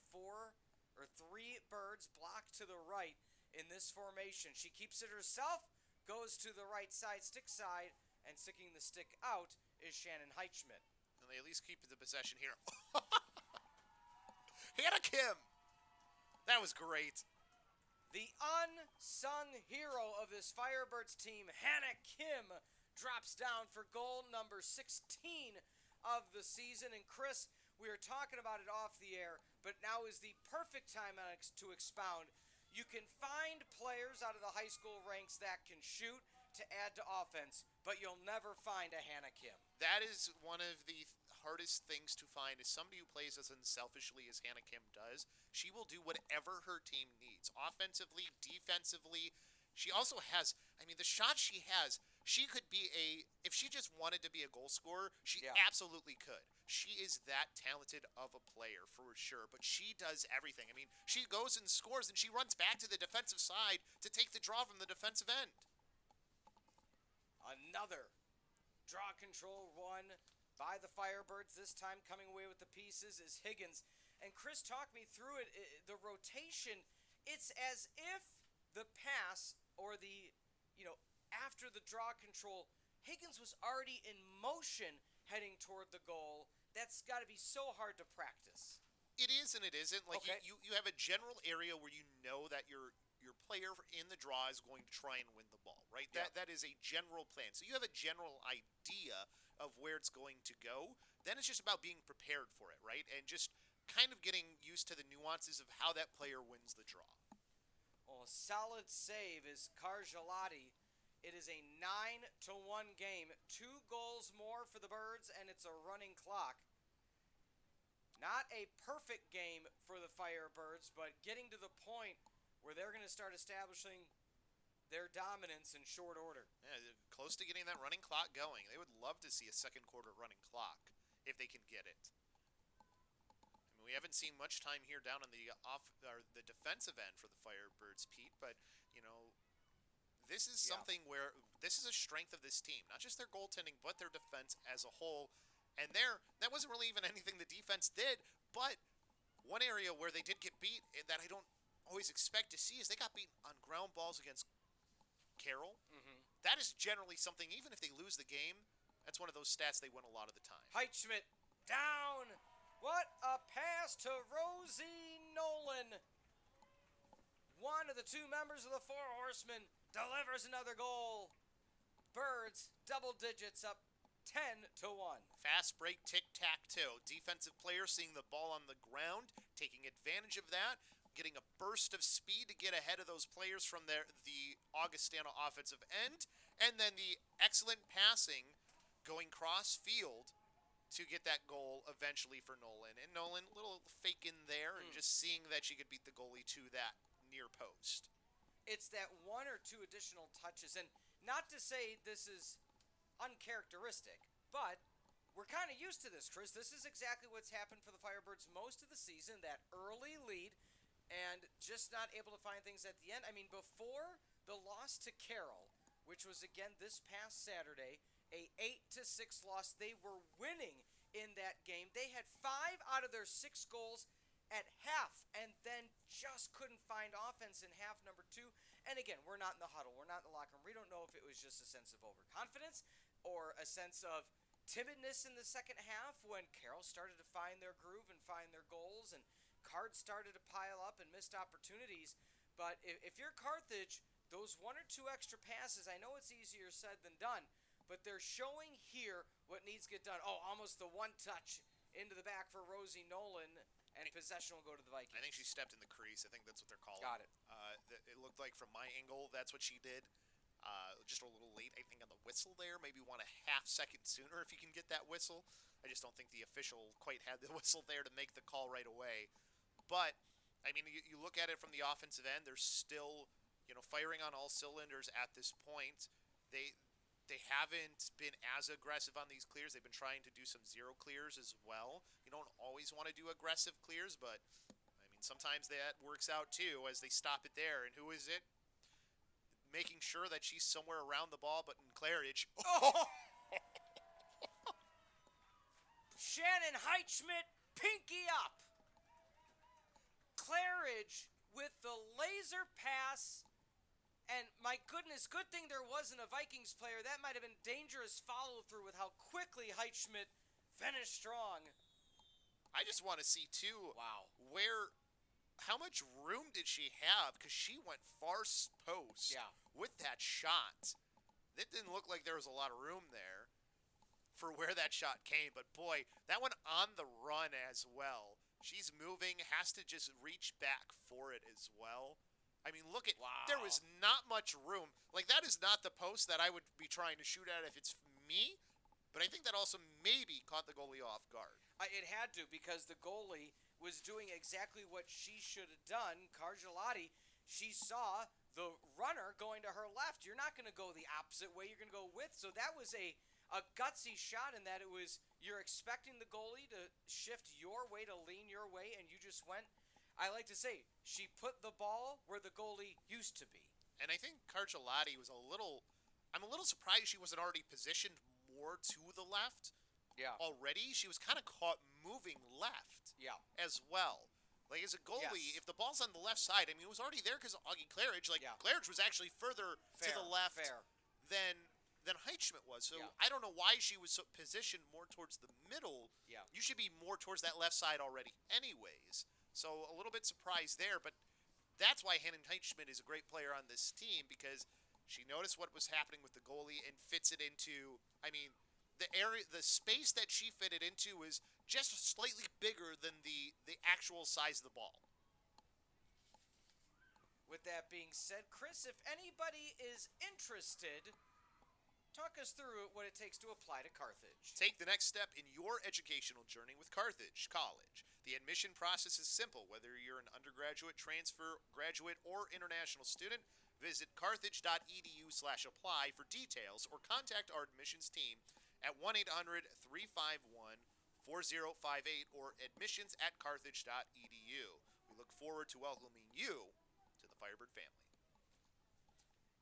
3 Birds blocked to the right in this formation. She keeps it herself, goes to the right side, stick side, and sticking the stick out is Shannon Heitschmidt. And they at least keep the possession here. Hannah Kim! That was great. The unsung hero of this Firebirds team, Hannah Kim, drops down for goal number 16 of the season. And Chris, we were talking about it off the air, but now is the perfect time to expound. You can find players out of the high school ranks that can shoot to add to offense, but you'll never find a Hannah Kim. That is one of the hardest things to find, is somebody who plays as unselfishly as Hannah Kim does. She will do whatever her team needs, offensively, defensively. She also has, the shot she has, she could be if she just wanted to be a goal scorer, she absolutely could. She is that talented of a player for sure, but she does everything. She goes and scores, and she runs back to the defensive side to take the draw from the defensive end. Another draw control won by the Firebirds, this time coming away with the pieces is Higgins. And Chris talked me through it, the rotation, it's as if the pass or the, after the draw control, Higgins was already in motion heading toward the goal. That's got to be so hard to practice. It is and it isn't. Okay. You have a general area where you know that your player in the draw is going to try and win the ball, right? Yeah. That is a general plan. So you have a general idea of where it's going to go. Then it's just about being prepared for it, right? And just kind of getting used to the nuances of how that player wins the draw. Oh, solid save is Cargelati. It is a 9-1 game. 2 goals more for the Birds, and it's a running clock. Not a perfect game for the Firebirds, but getting to the point where they're going to start establishing their dominance in short order. Yeah, close to getting that running clock going. They would love to see a second quarter running clock if they can get it. I mean, we haven't seen much time here down on the the defensive end for the Firebirds, Pete, but, you know, this is something where this is a strength of this team, not just their goaltending, but their defense as a whole. And that wasn't really even anything the defense did, but one area where they did get beat that I don't always expect to see is they got beat on ground balls against Carroll. That is generally something, even if they lose the game, that's one of those stats they win a lot of the time. Heitschmidt down. What a pass to Rosie Nolan. One of the two members of the Four Horsemen delivers another goal. Birds, double digits, up 10-1. Fast break, tic-tac-toe. Defensive player seeing the ball on the ground, taking advantage of that, getting a burst of speed to get ahead of those players from the Augustana offensive end, and then the excellent passing going cross field to get that goal eventually for Nolan. And Nolan, a little fake in there and just seeing that she could beat the goalie to that near post. It's that one or two additional touches, and not to say this is uncharacteristic, but we're kind of used to this, Chris. This is exactly what's happened for the Firebirds most of the season, that early lead, and just not able to find things at the end. I mean, before the loss to Carroll, which was again this past Saturday, a 8-6 loss, they were winning in that game. They had 5 out of their 6 goals at half, and then just couldn't find offense in half number 2. And again, we're not in the huddle. We're not in the locker room. We don't know if it was just a sense of overconfidence or a sense of timidness in the second half when Carroll started to find their groove and find their goals, and cards started to pile up and missed opportunities. But if you're Carthage, those 1 or 2 extra passes, I know it's easier said than done, but they're showing here what needs to get done. Oh, almost the one touch into the back for Rosie Nolan, and possession will go to the Vikings. I think she stepped in the crease. I think that's what they're calling. Got it. It looked like from my angle, that's what she did. Just a little late, I think, on the whistle there. Maybe 1/2 second sooner if you can get that whistle. I just don't think the official quite had the whistle there to make the call right away. But, I mean, you look at it from the offensive end, they're still, firing on all cylinders at this point. They haven't been as aggressive on these clears. They've been trying to do some zero clears as well. You don't always want to do aggressive clears, but, I mean, sometimes that works out too as they stop it there. And who is it? Making sure that she's somewhere around the ball, but in Claridge. Oh! Shannon Heitschmidt, pinky up. Claridge with the laser pass, and my goodness, good thing there wasn't a Vikings player. That might have been dangerous follow-through with how quickly Heitschmidt finished strong. I just want to see, too, wow, how much room did she have? Because she went far post with that shot. It didn't look like there was a lot of room there for where that shot came, but boy, that one on the run as well. She's moving, has to just reach back for it as well. I mean, look at, there was not much room. Like, that is not the post that I would be trying to shoot at if it's me, but I think that also maybe caught the goalie off guard. It had to, because the goalie was doing exactly what she should have done. Cargelati, she saw the runner going to her left. You're not going to go the opposite way. You're going to go with. So that was a gutsy shot in that it was, you're expecting the goalie to shift your way, to lean your way, and you just went. I like to say, she put the ball where the goalie used to be. And I think Cargelati was I'm a little surprised she wasn't already positioned more to the left. Yeah. Already. She was kind of caught moving left. Yeah. As well. Like, as a goalie, if the ball's on the left side, I mean, it was already there because of Augie Claridge. Like, Claridge was actually further to the left than Heitschmidt was. So I don't know why she was so positioned more towards the middle. Yeah. You should be more towards that left side already anyways. So a little bit surprised there, but that's why Hannah Heitschmidt is a great player on this team, because she noticed what was happening with the goalie and fits it into, I mean, the space that she fit it into is just slightly bigger than the actual size of the ball. With that being said, Chris, if anybody is interested, talk us through what it takes to apply to Carthage. Take the next step in your educational journey with Carthage College. The admission process is simple. Whether you're an undergraduate, transfer, graduate, or international student, Visit carthage.edu/apply for details or contact our admissions team at 1-800-351-4058 or admissions@carthage.edu. We look forward to welcoming you to the Firebird family.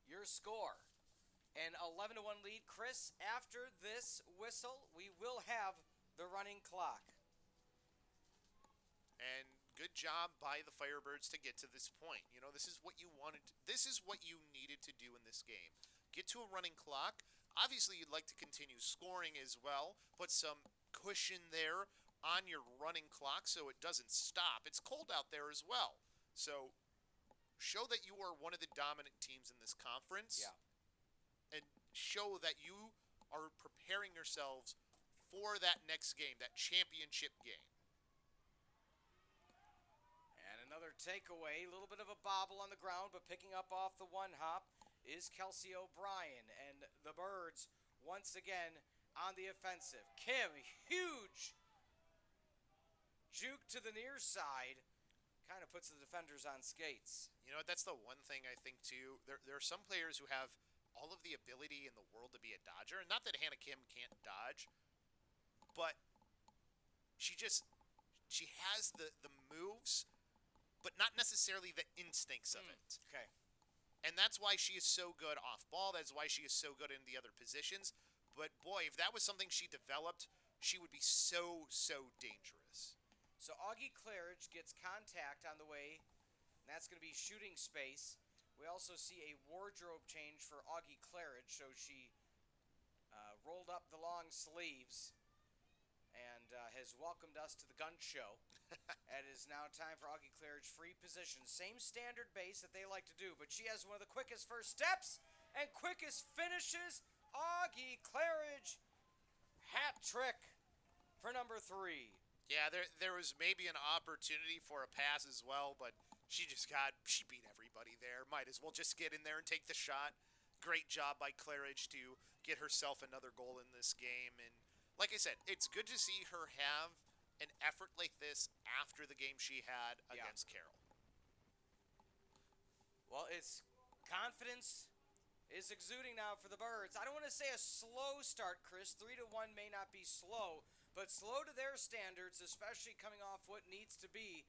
Your score, an 11-1 lead. Chris, after this whistle, we will have the running clock. And good job by the Firebirds to get to this point. You know, this is what you wanted. This is what you needed to do in this game. Get to a running clock. Obviously, you'd like to continue scoring as well. Put some cushion there on your running clock so it doesn't stop. It's cold out there as well. So show that you are one of the dominant teams in this conference. Yeah. And show that you are preparing yourselves for that next game, that championship game. And another takeaway, a little bit of a bobble on the ground, but picking up off the one hop is Kelsey O'Brien. And the Birds, once again, on the offensive. Kim, huge juke to the near side, kind of puts the defenders on skates. You know, that's the one thing I think, too. There are some players who have all of the ability in the world to be a dodger. And not that Hannah Kim can't dodge, but she has the moves, but not necessarily the instincts of it. Okay. And that's why she is so good off ball. That's why she is so good in the other positions. But boy, if that was something she developed, she would be so, so dangerous. So Augie Claridge gets contact on the way, and that's going to be shooting space. We also see a wardrobe change for Augie Claridge, so she rolled up the long sleeves and has welcomed us to the gun show. It is now time for Augie Claridge free position. Same standard base that they like to do, but she has one of the quickest first steps and quickest finishes. Augie Claridge, hat trick for number 3. Yeah, there was maybe an opportunity for a pass as well, but she beat everybody there. Might as well just get in there and take the shot. Great job by Claridge to get herself another goal in this game. And like I said, it's good to see her have an effort like this after the game she had against Carroll. Well, it's confidence is exuding now for the Birds. I don't want to say a slow start, Chris. 3-1 may not be slow, but slow to their standards, especially coming off what needs to be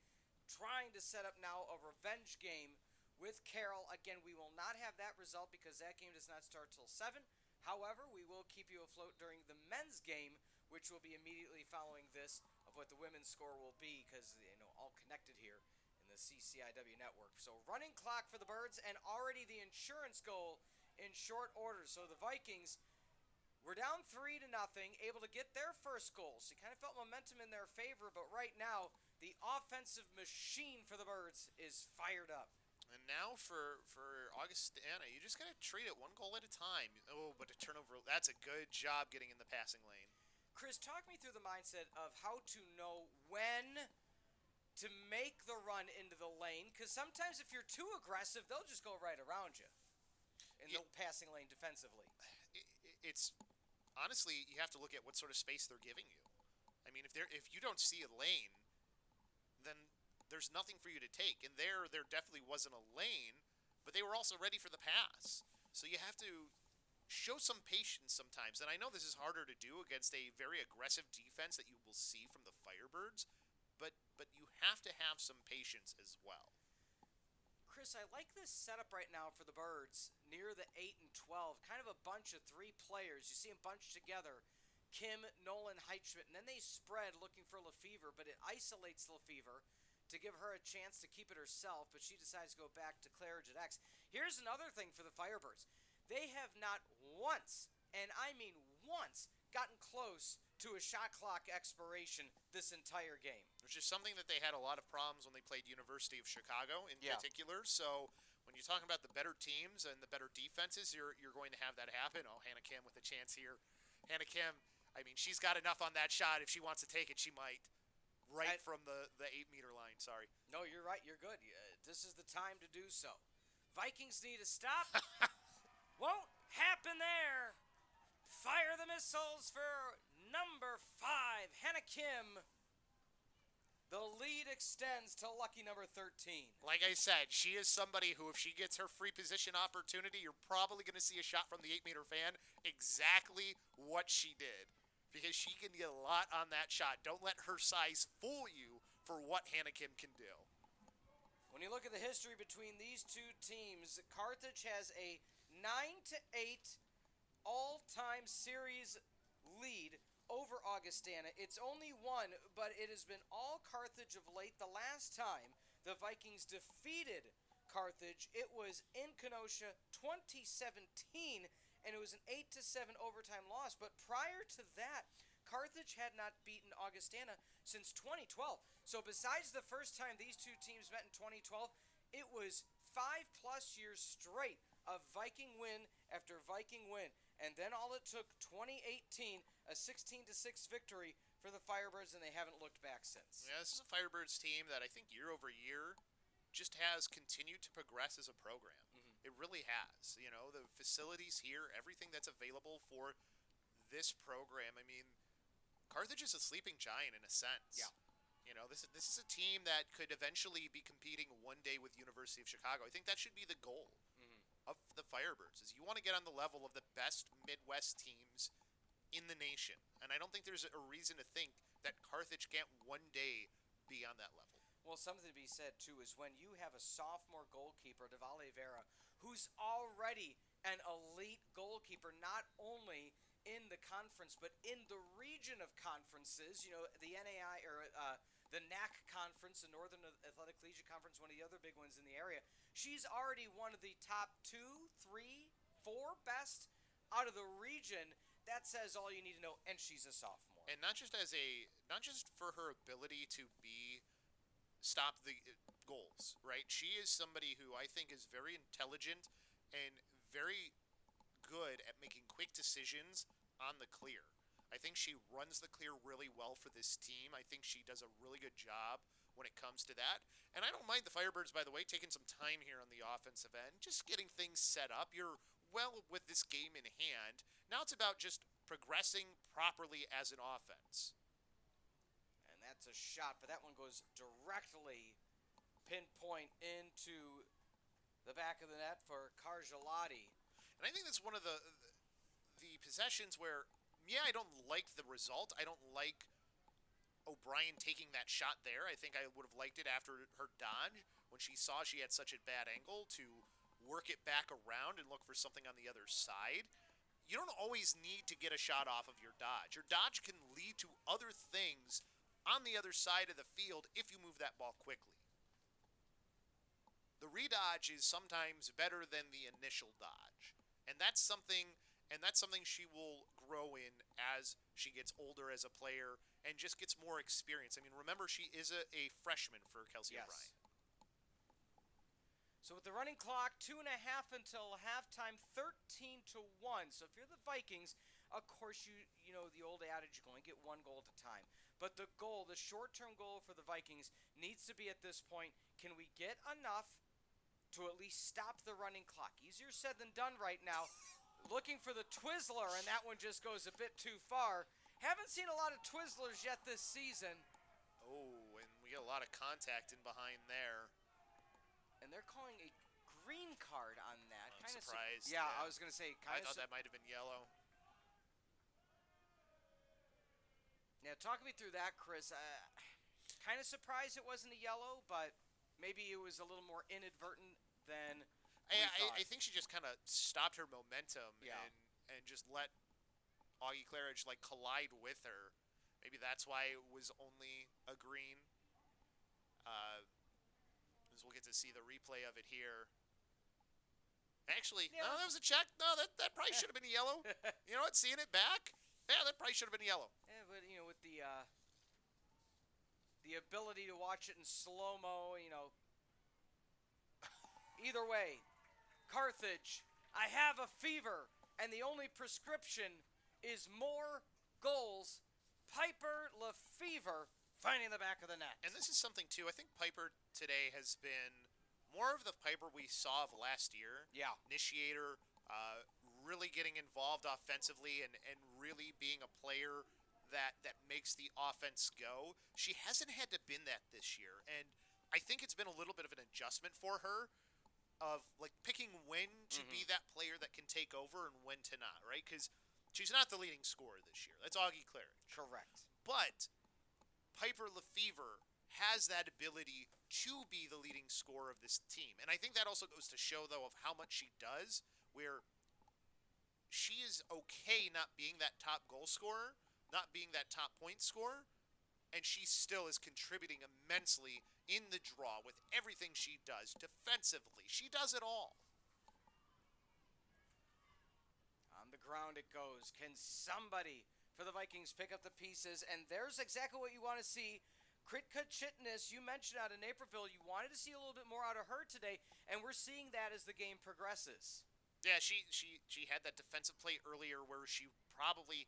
trying to set up now a revenge game with Carroll. Again, we will not have that result because that game does not start till 7. However, we will keep you afloat during the men's game, which will be immediately following this of what the women's score will be because, all connected here in the CCIW network. So running clock for the Birds and already the insurance goal in short order. So the Vikings were down 3-0, able to get their first goal. So you kind of felt momentum in their favor, but right now the offensive machine for the Birds is fired up. And now for Augustana, you just got to treat it one goal at a time. Oh, but a turnover, that's a good job getting in the passing lane. Chris, talk me through the mindset of how to know when to make the run into the lane, because sometimes if you're too aggressive, they'll just go right around you in the passing lane defensively. It's honestly, you have to look at what sort of space they're giving you. I mean, if you don't see a lane, then there's nothing for you to take. And there definitely wasn't a lane, but they were also ready for the pass. So you have to show some patience sometimes. And I know this is harder to do against a very aggressive defense that you will see from the Firebirds, but you have to have some patience as well. Chris, I like this setup right now for the Birds near the 8 and 12. Kind of a bunch of 3 players. You see them bunched together. Kim, Nolan, Heitschmidt, and then they spread looking for Lefevre, but it isolates Lefevre to give her a chance to keep it herself, but she decides to go back to Claridge at X. Here's another thing for the Firebirds. They have not once, and I mean once, gotten close to a shot clock expiration this entire game. Which is something that they had a lot of problems when they played University of Chicago in particular. So when you're talking about the better teams and the better defenses, you're going to have that happen. Oh, Hannah Kim with a chance here. Hannah Kim, I mean, she's got enough on that shot. If she wants to take it, she might. Right from the 8-meter line, sorry. No, you're right. You're good. This is the time to do so. Vikings need a stop. Won't happen there. Fire the missiles for number 5, Hannah Kim. The lead extends to lucky number 13. Like I said, she is somebody who, if she gets her free position opportunity, you're probably going to see a shot from the 8-meter fan, exactly what she did. Because she can get a lot on that shot. Don't let her size fool you for what Hannah Kim can do. When you look at the history between these two teams, Carthage has a 9-8 all-time series lead over Augustana. It's only one, but it has been all Carthage of late. The last time the Vikings defeated Carthage, it was in Kenosha 2017, and it was an 8-7 overtime loss. But prior to that, Carthage had not beaten Augustana since 2012. So besides the first time these two teams met in 2012, it was 5+ years straight of Viking win after Viking win. And then all it took, 2018, a 16-6 victory for the Firebirds, and they haven't looked back since. Yeah, this is a Firebirds team that I think year over year just has continued to progress as a program. It really has. You know, the facilities here, everything that's available for this program. I mean, Carthage is a sleeping giant in a sense. Yeah. You know, this is a team that could eventually be competing one day with University of Chicago. I think that should be the goal of the Firebirds, is you want to get on the level of the best Midwest teams in the nation. And I don't think there's a reason to think that Carthage can't one day be on that level. Well, something to be said, too, is when you have a sophomore goalkeeper, Devale Vera, who's already an elite goalkeeper, not only in the conference, but in the region of conferences, you know, the NAI, or the NAC conference, the Northern Athletic Collegiate Conference, one of the other big ones in the area. She's already one of the top 2, 3, 4 best out of the region. That says all you need to know, and she's a sophomore. And not just for her ability to stop the goals, right? She is somebody who I think is very intelligent and very good at making quick decisions on the clear. I think she runs the clear really well for this team. I think she does a really good job when it comes to that. And I don't mind the Firebirds, by the way, taking some time here on the offensive end, just getting things set up. You're well with this game in hand. Now it's about just progressing properly as an offense. And that's a shot, but that one goes directly pinpoint into the back of the net for Cargelati. And I think that's one of the possessions where, yeah, I don't like the result. I don't like O'Brien taking that shot there. I think I would have liked it after her dodge when she saw she had such a bad angle to work it back around and look for something on the other side. You don't always need to get a shot off of your dodge. Your dodge can lead to other things on the other side of the field if you move that ball quickly. The redodge is sometimes better than the initial dodge. And that's something she will grow in as she gets older as a player and just gets more experience. I mean, remember, she is a freshman for Kelsey O'Brien. So with the running clock, 2.5 until halftime, 13-1. So if you're the Vikings, of course, you know the old adage, you only get one goal at a time. But the goal, the short-term goal for the Vikings needs to be at this point, can we get enough to at least stop the running clock? Easier said than done right now. Looking for the Twizzler, and that one just goes a bit too far. Haven't seen a lot of Twizzlers yet this season. Oh, and we get a lot of contact in behind there. And they're calling a green card on that. I'm surprised. Yeah, I was going to say. I thought that might have been yellow. Yeah, talk me through that, Chris. Kind of surprised it wasn't a yellow, but maybe it was a little more inadvertent than I think she just kind of stopped her momentum and just let Augie Claridge collide with her. Maybe that's why it was only a green. As we'll get to see the replay of it here. Actually, no, that was a check. No, that probably should have been a yellow. You know what? Seeing it back, yeah, that probably should have been a yellow. Yeah, but with the ability to watch it in slow-mo, either way, Carthage, I have a fever, and the only prescription is more goals. Piper LaFever finding the back of the net. And this is something, too. I think Piper today has been more of the Piper we saw of last year. Yeah. Initiator, really getting involved offensively and really being a player that makes the offense go. She hasn't had to been that this year, and I think it's been a little bit of an adjustment for her of like picking when to be that player that can take over and when to not, right? Because she's not the leading scorer this year. That's Augie Claridge. Correct. But Piper Lefevre has that ability to be the leading scorer of this team. And I think that also goes to show, though, of how much she does, where she is okay not being that top goal scorer, not being that top point scorer, and she still is contributing immensely in the draw with everything she does. Defensively, she does it all. On the ground it goes. Can somebody for the Vikings pick up the pieces? And there's exactly what you want to see. Kritka Chitness, you mentioned out of Naperville, you wanted to see a little bit more out of her today, and we're seeing that as the game progresses. Yeah, she had that defensive play earlier where she probably,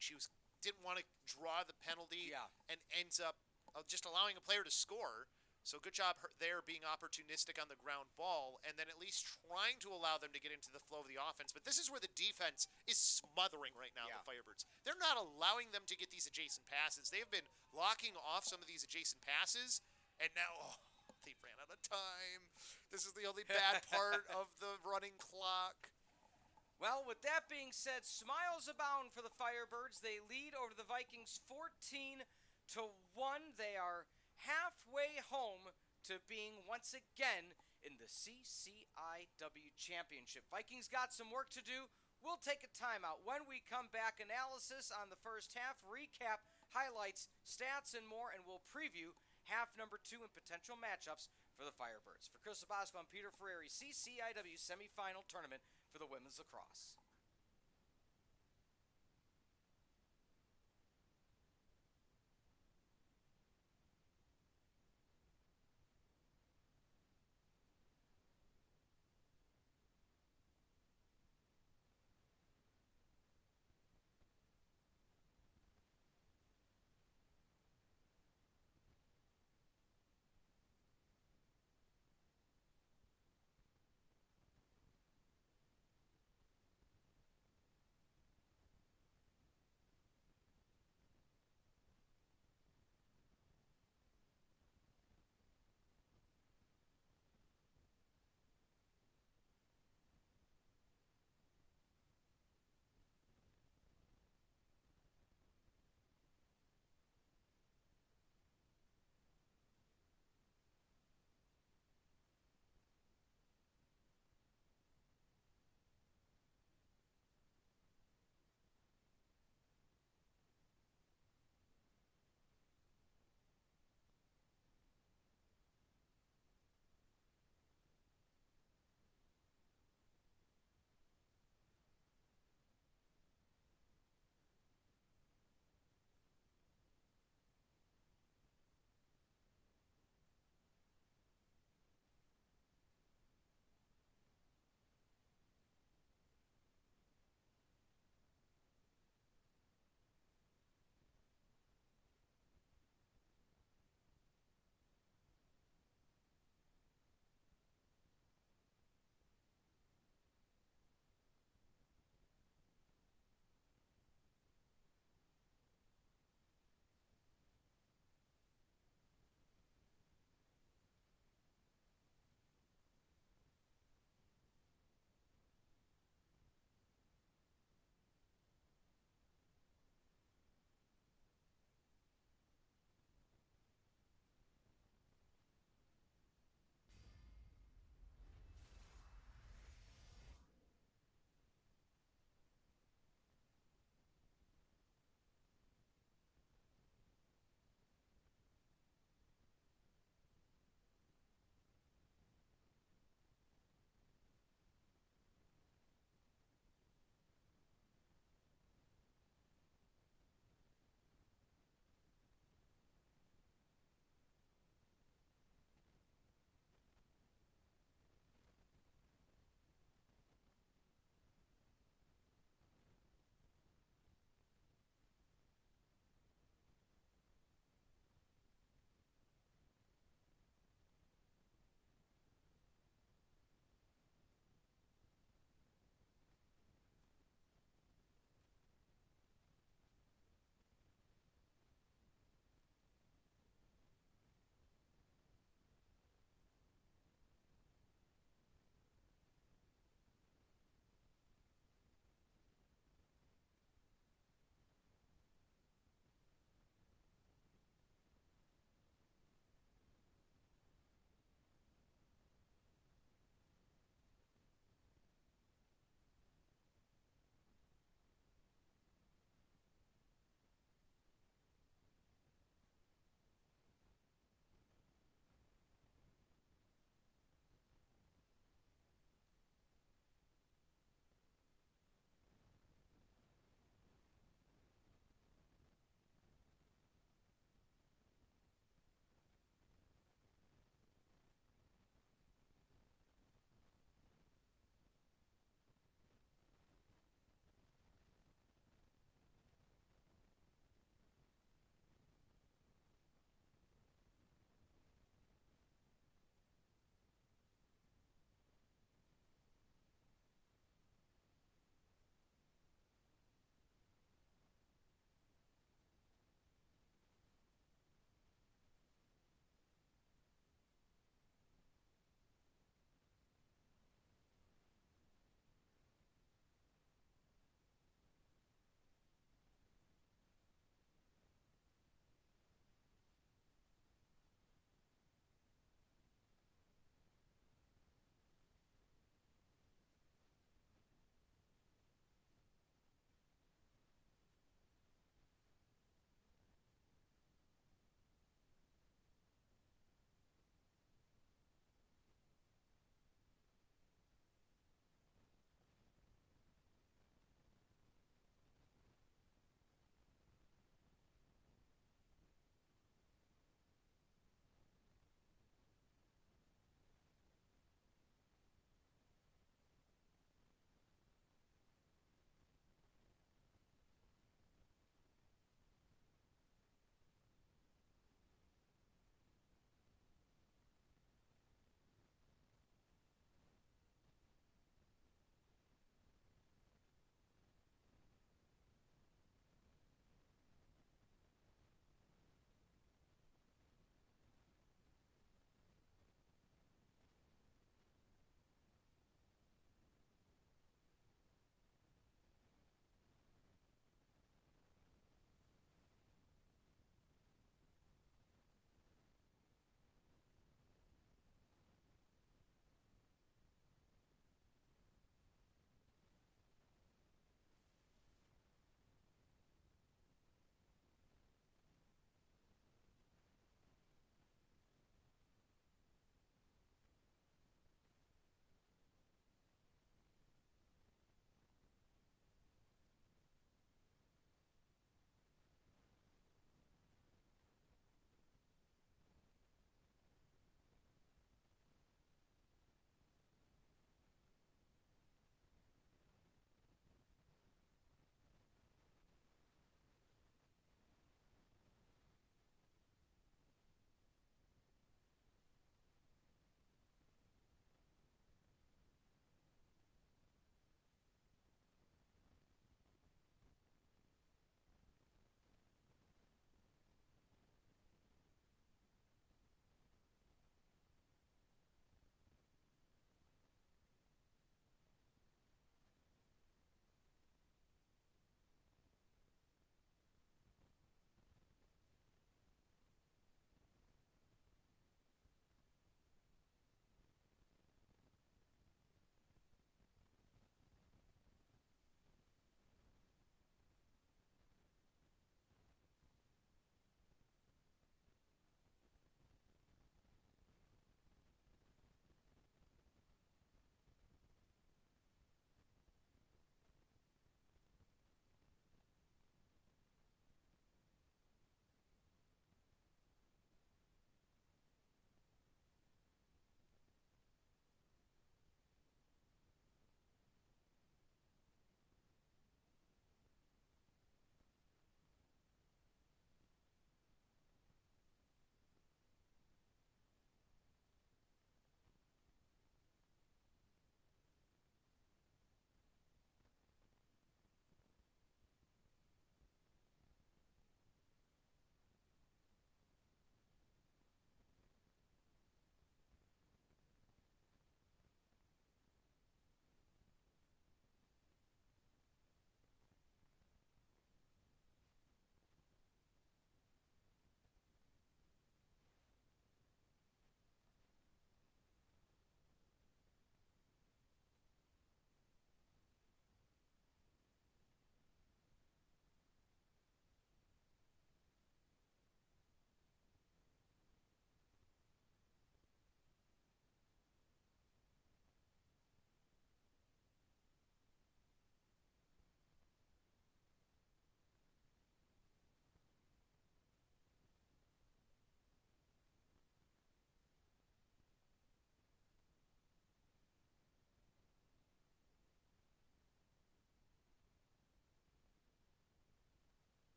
she didn't want to draw the penalty, and ends up just allowing a player to score. So good job there being opportunistic on the ground ball, and then at least trying to allow them to get into the flow of the offense. But this is where the defense is smothering right now, the Firebirds. They're not allowing them to get these adjacent passes. They've been locking off some of these adjacent passes, and now they ran out of time. This is the only bad part of the running clock. Well, with that being said, smiles abound for the Firebirds. They lead over the Vikings 14-1. They are halfway home to being once again in the CCIW Championship. Vikings got some work to do. We'll take a timeout. When we come back, analysis on the first half, recap, highlights, stats, and more, and we'll preview half number 2 and potential matchups for the Firebirds. For Chris LoBosco, I'm Peter Ferreri, CCIW Semifinal Tournament for the Women's Lacrosse.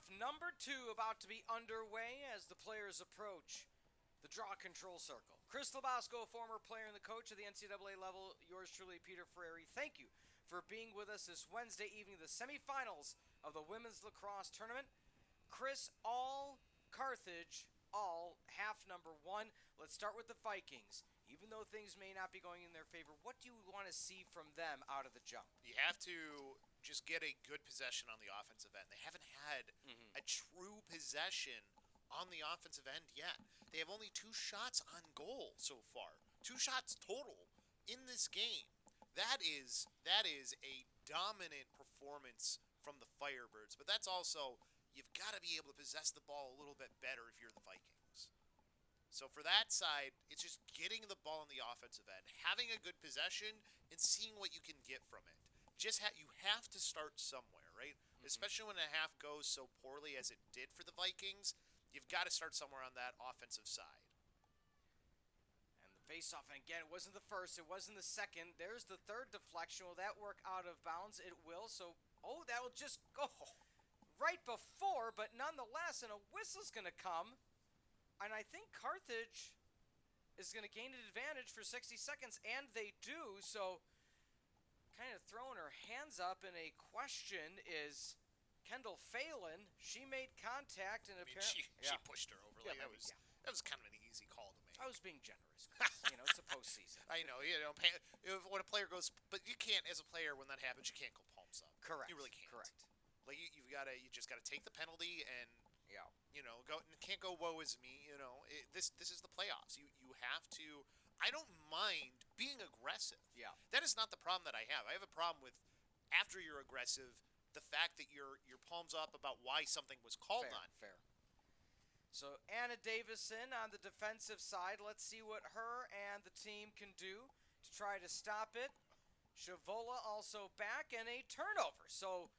half number 2 about to be underway as the players approach the draw control circle. Chris LoBosco, former player and the coach of the NCAA level, yours truly, Peter Ferreri. Thank you for being with us this Wednesday evening, the semifinals of the women's lacrosse tournament. Chris, all Carthage, all half number 1. Let's start with the Vikings. Even though things may not be going in their favor, what do you want to see from them out of the jump? You have to just get a good possession on the offensive end. They haven't had a true possession on the offensive end yet. They have only 2 shots on goal so far. 2 shots total in this game. That is a dominant performance from the Firebirds. But that's also, you've got to be able to possess the ball a little bit better if you're the Vikings. So for that side, it's just getting the ball on the offensive end, having a good possession, and seeing what you can get from it. You have to start somewhere, right? Especially when a half goes so poorly as it did for the Vikings, you've got to start somewhere on that offensive side. And the face-off, and again, it wasn't the first, it wasn't the second. There's the third deflection. Will that work out of bounds? It will. So, that will just go right before, but nonetheless, and a whistle's going to come. And I think Carthage is going to gain an advantage for 60 seconds, and they do. So, kind of throwing her hands up in a question is Kendall Phelan. She made contact, and apparently she pushed her over. Yeah, that was kind of an easy call to make. I was being generous. It's the postseason. I know. When a player goes, but you can't, as a player, when that happens, you can't go palms up. Correct. You really can't. Correct. Like you just got to take the penalty and. Yeah. Can't go woe is me. This is the playoffs. You have to. I don't mind being aggressive. Yeah. That is not the problem that I have. I have a problem with after you're aggressive, the fact that your palms up about why something was called on. Fair. So Anna Davison on the defensive side. Let's see what her and the team can do to try to stop it. Shavola also back and a turnover. So.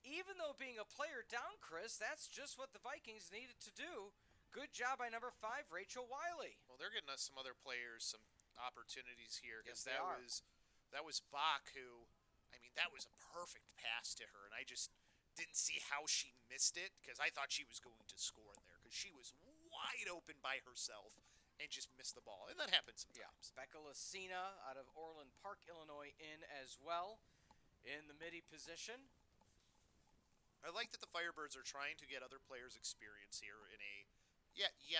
Even though being a player down, Chris, that's just what the Vikings needed to do. Good job by number 5, Rachel Wiley. Well, they're getting us some other players some opportunities here because Yes, that was Bach who, that was a perfect pass to her, and I just didn't see how she missed it because I thought she was going to score in there because she was wide open by herself and just missed the ball, and that happens sometimes. Becca Lucina out of Orland Park, Illinois, in as well in the midi position. I like that the Firebirds are trying to get other players' experience here in a,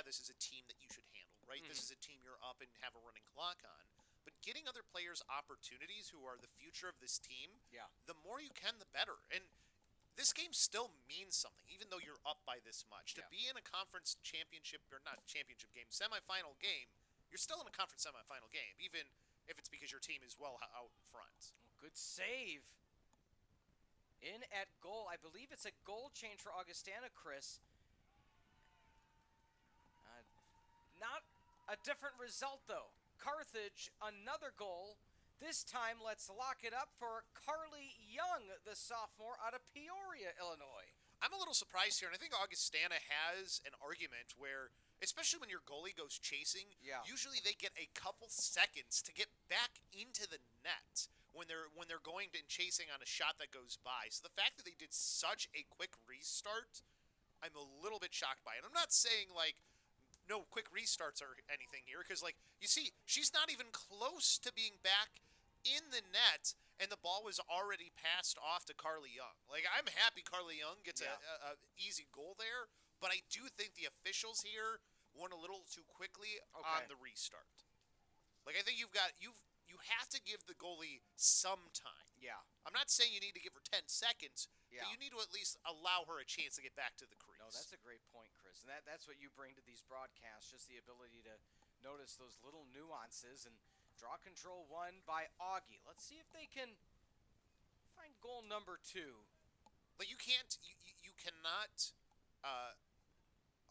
this is a team that you should handle, right? This is a team you're up and have a running clock on. But getting other players opportunities who are the future of this team, the more you can, the better. And this game still means something, even though you're up by this much. To be in a conference championship, or not championship game, semifinal game, you're still in a conference semifinal game, even if it's because your team is well out in front. Good save. In at goal. I believe it's a goal change for Augustana, Chris. Not a different result, though. Carthage, another goal. This time, let's lock it up for Carly Young, the sophomore out of Peoria, Illinois. I'm a little surprised here, and I think Augustana has an argument where, especially when your goalie goes chasing, usually they get a couple seconds to get back into the net when they're going and chasing on a shot that goes by. So the fact that they did such a quick restart, I'm a little bit shocked by it. I'm not saying no quick restarts or anything here, because you see, she's not even close to being back in the net, and the ball was already passed off to Carly Young. I'm happy Carly Young gets a easy goal there, but I do think the officials here went a little too quickly on the restart. I think you have to give the goalie some time. Yeah. I'm not saying you need to give her 10 seconds, but you need to at least allow her a chance to get back to the crease. No, that's a great point, Chris. And that's what you bring to these broadcasts, just the ability to notice those little nuances. And draw control won by Augie. Let's see if they can find goal number 2. But you cannot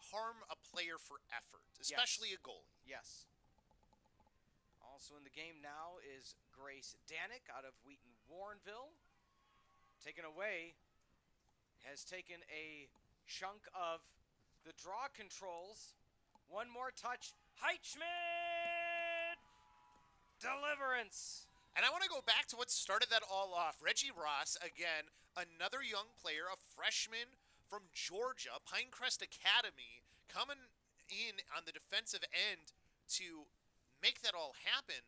harm a player for effort, especially a goalie. Yes. Also in the game now is Grace Danick out of Wheaton-Warrenville. Taken away, has taken a chunk of the draw controls. One more touch. Heichman! Deliverance! And I want to go back to what started that all off. Reggie Ross, again, another young player, a freshman from Georgia, Pinecrest Academy, coming in on the defensive end to make that all happen.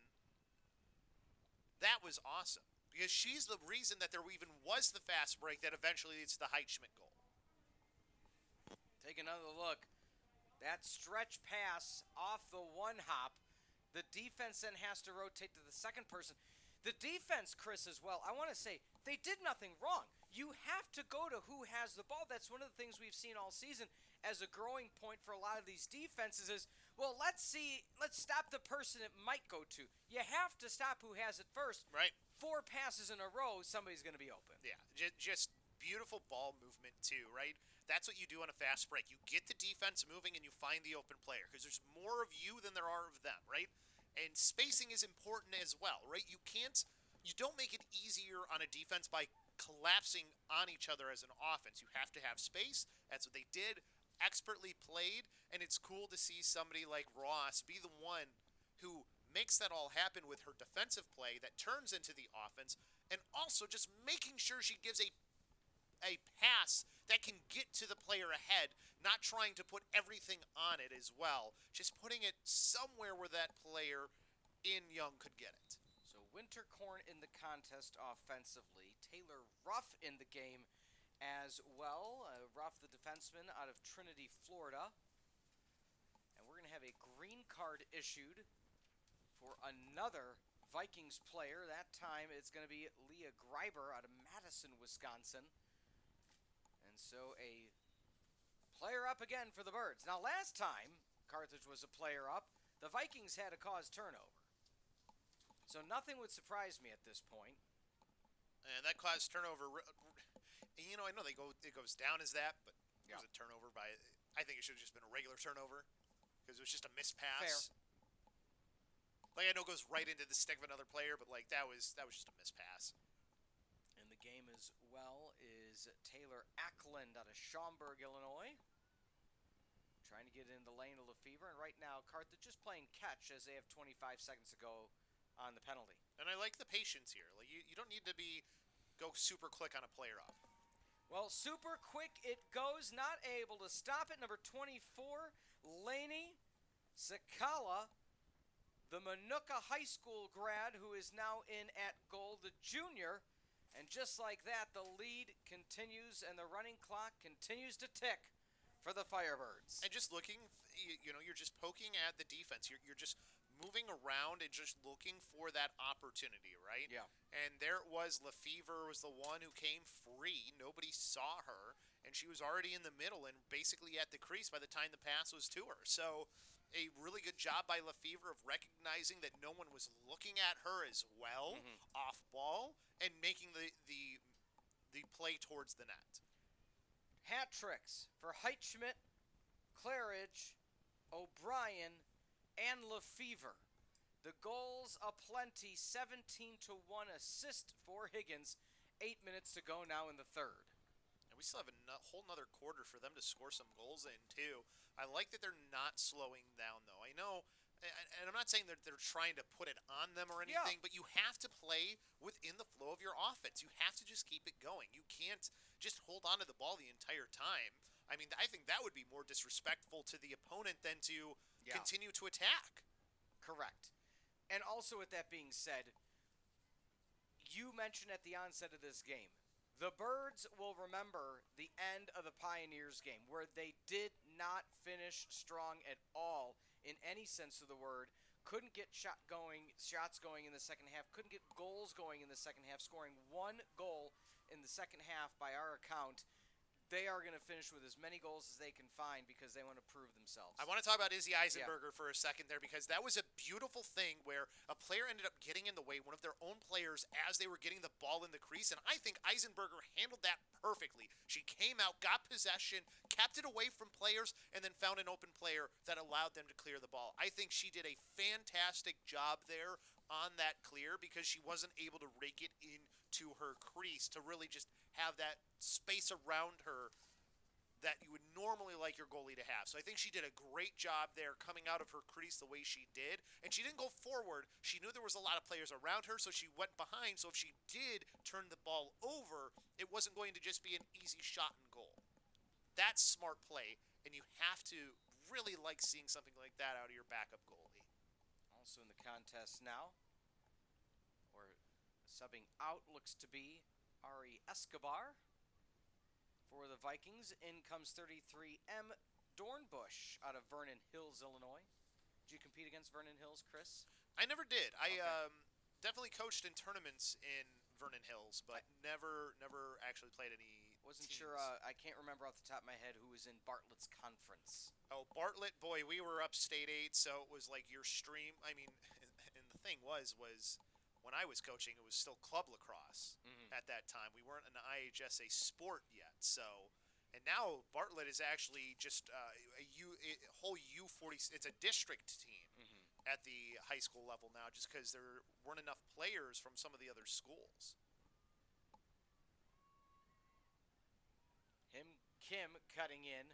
That was awesome. Because she's the reason that there even was the fast break that eventually leads to the Heitschmidt goal. Take another look. That stretch pass off the one hop. The defense then has to rotate to the second person. The defense, Chris, as well, I want to say, they did nothing wrong. You have to go to who has the ball. That's one of the things we've seen all season as a growing point for a lot of these defenses is, well, let's stop the person it might go to. You have to stop who has it first. Right. 4 passes in a row, somebody's going to be open. Yeah, just beautiful ball movement too, right? That's what you do on a fast break. You get the defense moving and you find the open player because there's more of you than there are of them, right? And spacing is important as well, right? You don't make it easier on a defense by collapsing on each other as an offense. You have to have space. That's what they did. Expertly played, and it's cool to see somebody like Ross be the one who makes that all happen with her defensive play that turns into the offense, and also just making sure she gives a pass that can get to the player ahead, not trying to put everything on it as well, just putting it somewhere where that player in Young could get it. So Winterkorn in the contest offensively. Taylor Ruff in the game as well. Ruff, the defenseman out of Trinity, Florida. And we're going to have a green card issued for another Vikings player. That time it's going to be Leah Greiber out of Madison, Wisconsin. And so a player up again for the Birds. Now last time Carthage was a player up, the Vikings had a caused turnover. So nothing would surprise me at this point. And that caused turnover. You know, I know it goes down as that, but it was a turnover by. I think it should have just been a regular turnover because it was just a missed pass. Fair. Like I know it goes right into the stick of another player, but like that was just a missed pass. In the game as well is Taylor Ackland out of Schaumburg, Illinois. Trying to get in the lane of Lefevre, and right now Carthage just playing catch as they have 25 seconds to go on the penalty. And I like the patience here. Like you don't need to go super quick on a player up. Well, super quick it goes, not able to stop it. Number 24, Laney Sakala, the Manuka High School grad who is now in at goal, the junior. And just like that, the lead continues and the running clock continues to tick for the Firebirds. And just looking, you're just poking at the defense. You're just moving around and just looking for that opportunity, right? Yeah. And there it was. Lefevre was the one who came free. Nobody saw her, and she was already in the middle and basically at the crease by the time the pass was to her. So a really good job by Lefevre of recognizing that no one was looking at her as well, off ball, and making the play towards the net. Hat tricks for Heitschmidt, Claridge, O'Brien, and Lefevre. The goals aplenty, 17-1 assist for Higgins. 8 minutes to go now in the third. And we still have a whole nother quarter for them to score some goals in, too. I like that they're not slowing down, though. I know, and I'm not saying that they're trying to put it on them or anything, but you have to play within the flow of your offense. You have to just keep it going. You can't just hold on to the ball the entire time. I mean, I think that would be more disrespectful to the opponent than to continue to attack. Correct. And also with that being said, you mentioned at the onset of this game, the Birds will remember the end of the Pioneers game where they did not finish strong at all in any sense of the word. Couldn't get shots going in the second half. Couldn't get goals going in the second half, scoring 1 goal in the second half by our account. They are going to finish with as many goals as they can find because they want to prove themselves. I want to talk about Izzy Eisenberger for a second there because that was a beautiful thing where a player ended up getting in the way, one of their own players, as they were getting the ball in the crease, and I think Eisenberger handled that perfectly. She came out, got possession, kept it away from players, and then found an open player that allowed them to clear the ball. I think she did a fantastic job there on that clear because she wasn't able to rake it into her crease to really just have that space around her that you would normally like your goalie to have. So I think she did a great job there coming out of her crease the way she did. And she didn't go forward. She knew there was a lot of players around her, so she went behind. So if she did turn the ball over, it wasn't going to just be an easy shot and goal. That's smart play, and you have to really like seeing something like that out of your backup goalie. Also in the contest now, or subbing out looks to be Ari Escobar. For the Vikings, in comes 33M Dornbush out of Vernon Hills, Illinois. Did you compete against Vernon Hills, Chris? I never did. I Okay. definitely coached in tournaments in Vernon Hills, but never actually played any Wasn't teams. sure, I can't remember off the top of my head who was in Bartlett's conference. Oh, Bartlett, boy, we were upstate 8, so it was like your stream. I mean, and the thing was when I was coaching, it was still club lacrosse at that time. We weren't an IHSA sport yet, so. And now Bartlett is actually just a whole U40. It's a district team at the high school level now, just because there weren't enough players from some of the other schools. Kim cutting in.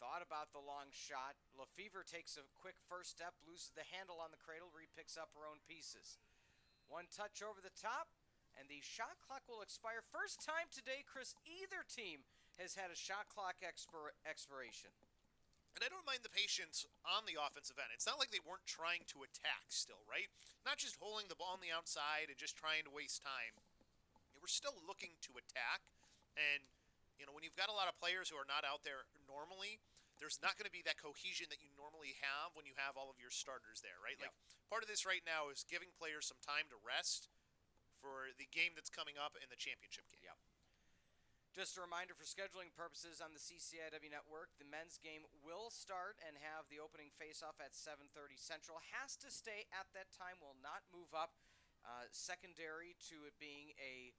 Thought about the long shot. Lefevre takes a quick first step, loses the handle on the cradle, picks up her own pieces. One touch over the top, and the shot clock will expire. First time today, Chris, either team has had a shot clock expiration. And I don't mind the patience on the offensive end. It's not like they weren't trying to attack still, right? Not just holding the ball on the outside and just trying to waste time. They were still looking to attack. And, when you've got a lot of players who are not out there normally, there's not going to be that cohesion that you normally have when you have all of your starters there, right? Yep. Like, part of this right now is giving players some time to rest for the game that's coming up in the championship game. Yep. Just a reminder for scheduling purposes on the CCIW network, the men's game will start and have the opening face-off at 7:30 Central. Has to stay at that time, will not move up. Secondary to it being a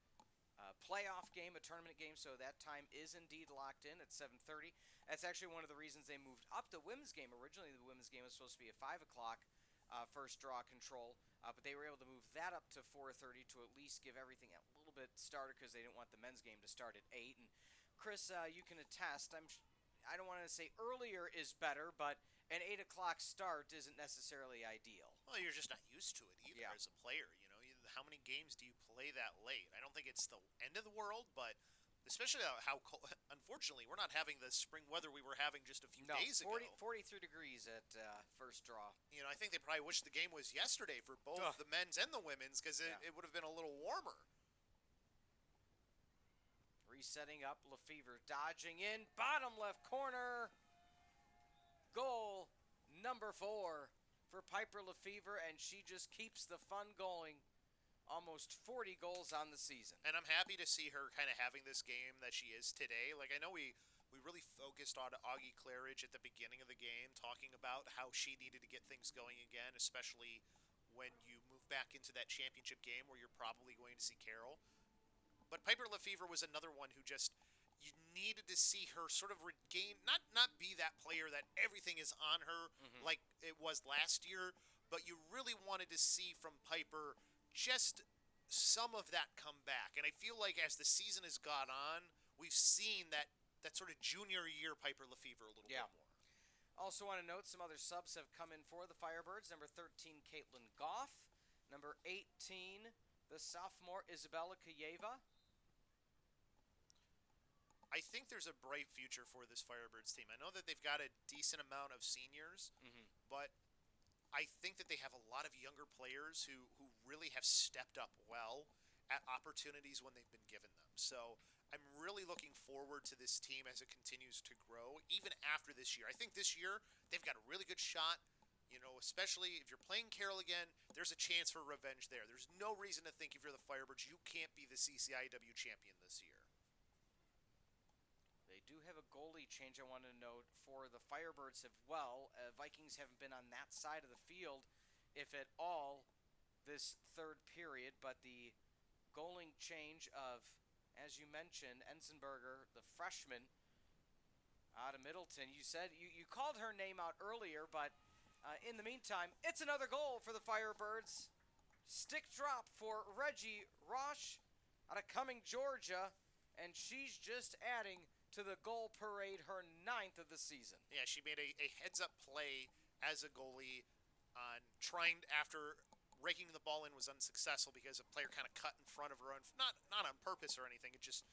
playoff game, a tournament game, so that time is indeed locked in at 7:30. That's actually one of the reasons they moved up the women's game. Originally, the women's game was supposed to be a 5 o'clock first draw control, but they were able to move that up to 4:30 to at least give everything a little bit started because they didn't want the men's game to start at 8. And Chris, you can attest, I don't want to say earlier is better, but an 8 o'clock start isn't necessarily ideal. Well, you're just not used to it either as a player. How many games do you play that late? I don't think it's the end of the world, but especially how cold. Unfortunately, we're not having the spring weather we were having just a few days ago. 43 degrees at first draw. I think they probably wish the game was yesterday for both the men's and the women's because it would have been a little warmer. Resetting up, Lefevre dodging in, bottom left corner. Goal number 4 for Piper Lefevre, and she just keeps the fun going. Almost 40 goals on the season. And I'm happy to see her kind of having this game that she is today. Like, I know we really focused on Augie Claridge at the beginning of the game, talking about how she needed to get things going again, especially when you move back into that championship game where you're probably going to see Carroll. But Piper Lefevre was another one who just, you needed to see her sort of regain, not be that player that everything is on her like it was last year, but you really wanted to see from Piper just some of that come back. And I feel like as the season has gone on, we've seen that sort of junior year Piper Lefevre a little bit more. Also want to note some other subs have come in for the Firebirds. Number 13, Caitlin Goff. Number 18, the sophomore Isabella Kayeva. I think there's a bright future for this Firebirds team. I know that they've got a decent amount of seniors, but I think that they have a lot of younger players who really have stepped up well at opportunities when they've been given them. So I'm really looking forward to this team as it continues to grow, even after this year. I think this year they've got a really good shot, especially if you're playing Carroll again, there's a chance for revenge there. There's no reason to think if you're the Firebirds, you can't be the CCIW champion this year. They do have a goalie change I want to note for the Firebirds as well. Vikings haven't been on that side of the field, if at all, this third period. But the goaling change of, as you mentioned, Enzenberger, the freshman out of Middleton. You said you called her name out earlier, but in the meantime, it's another goal for the Firebirds. Stick drop for Reggie Roche out of Cumming, Georgia, and she's just adding to the goal parade, her 9th of the season. Yeah, she made a heads-up play as a goalie on trying, after raking the ball in was unsuccessful because a player kind of cut in front of her, not on purpose or anything. It just,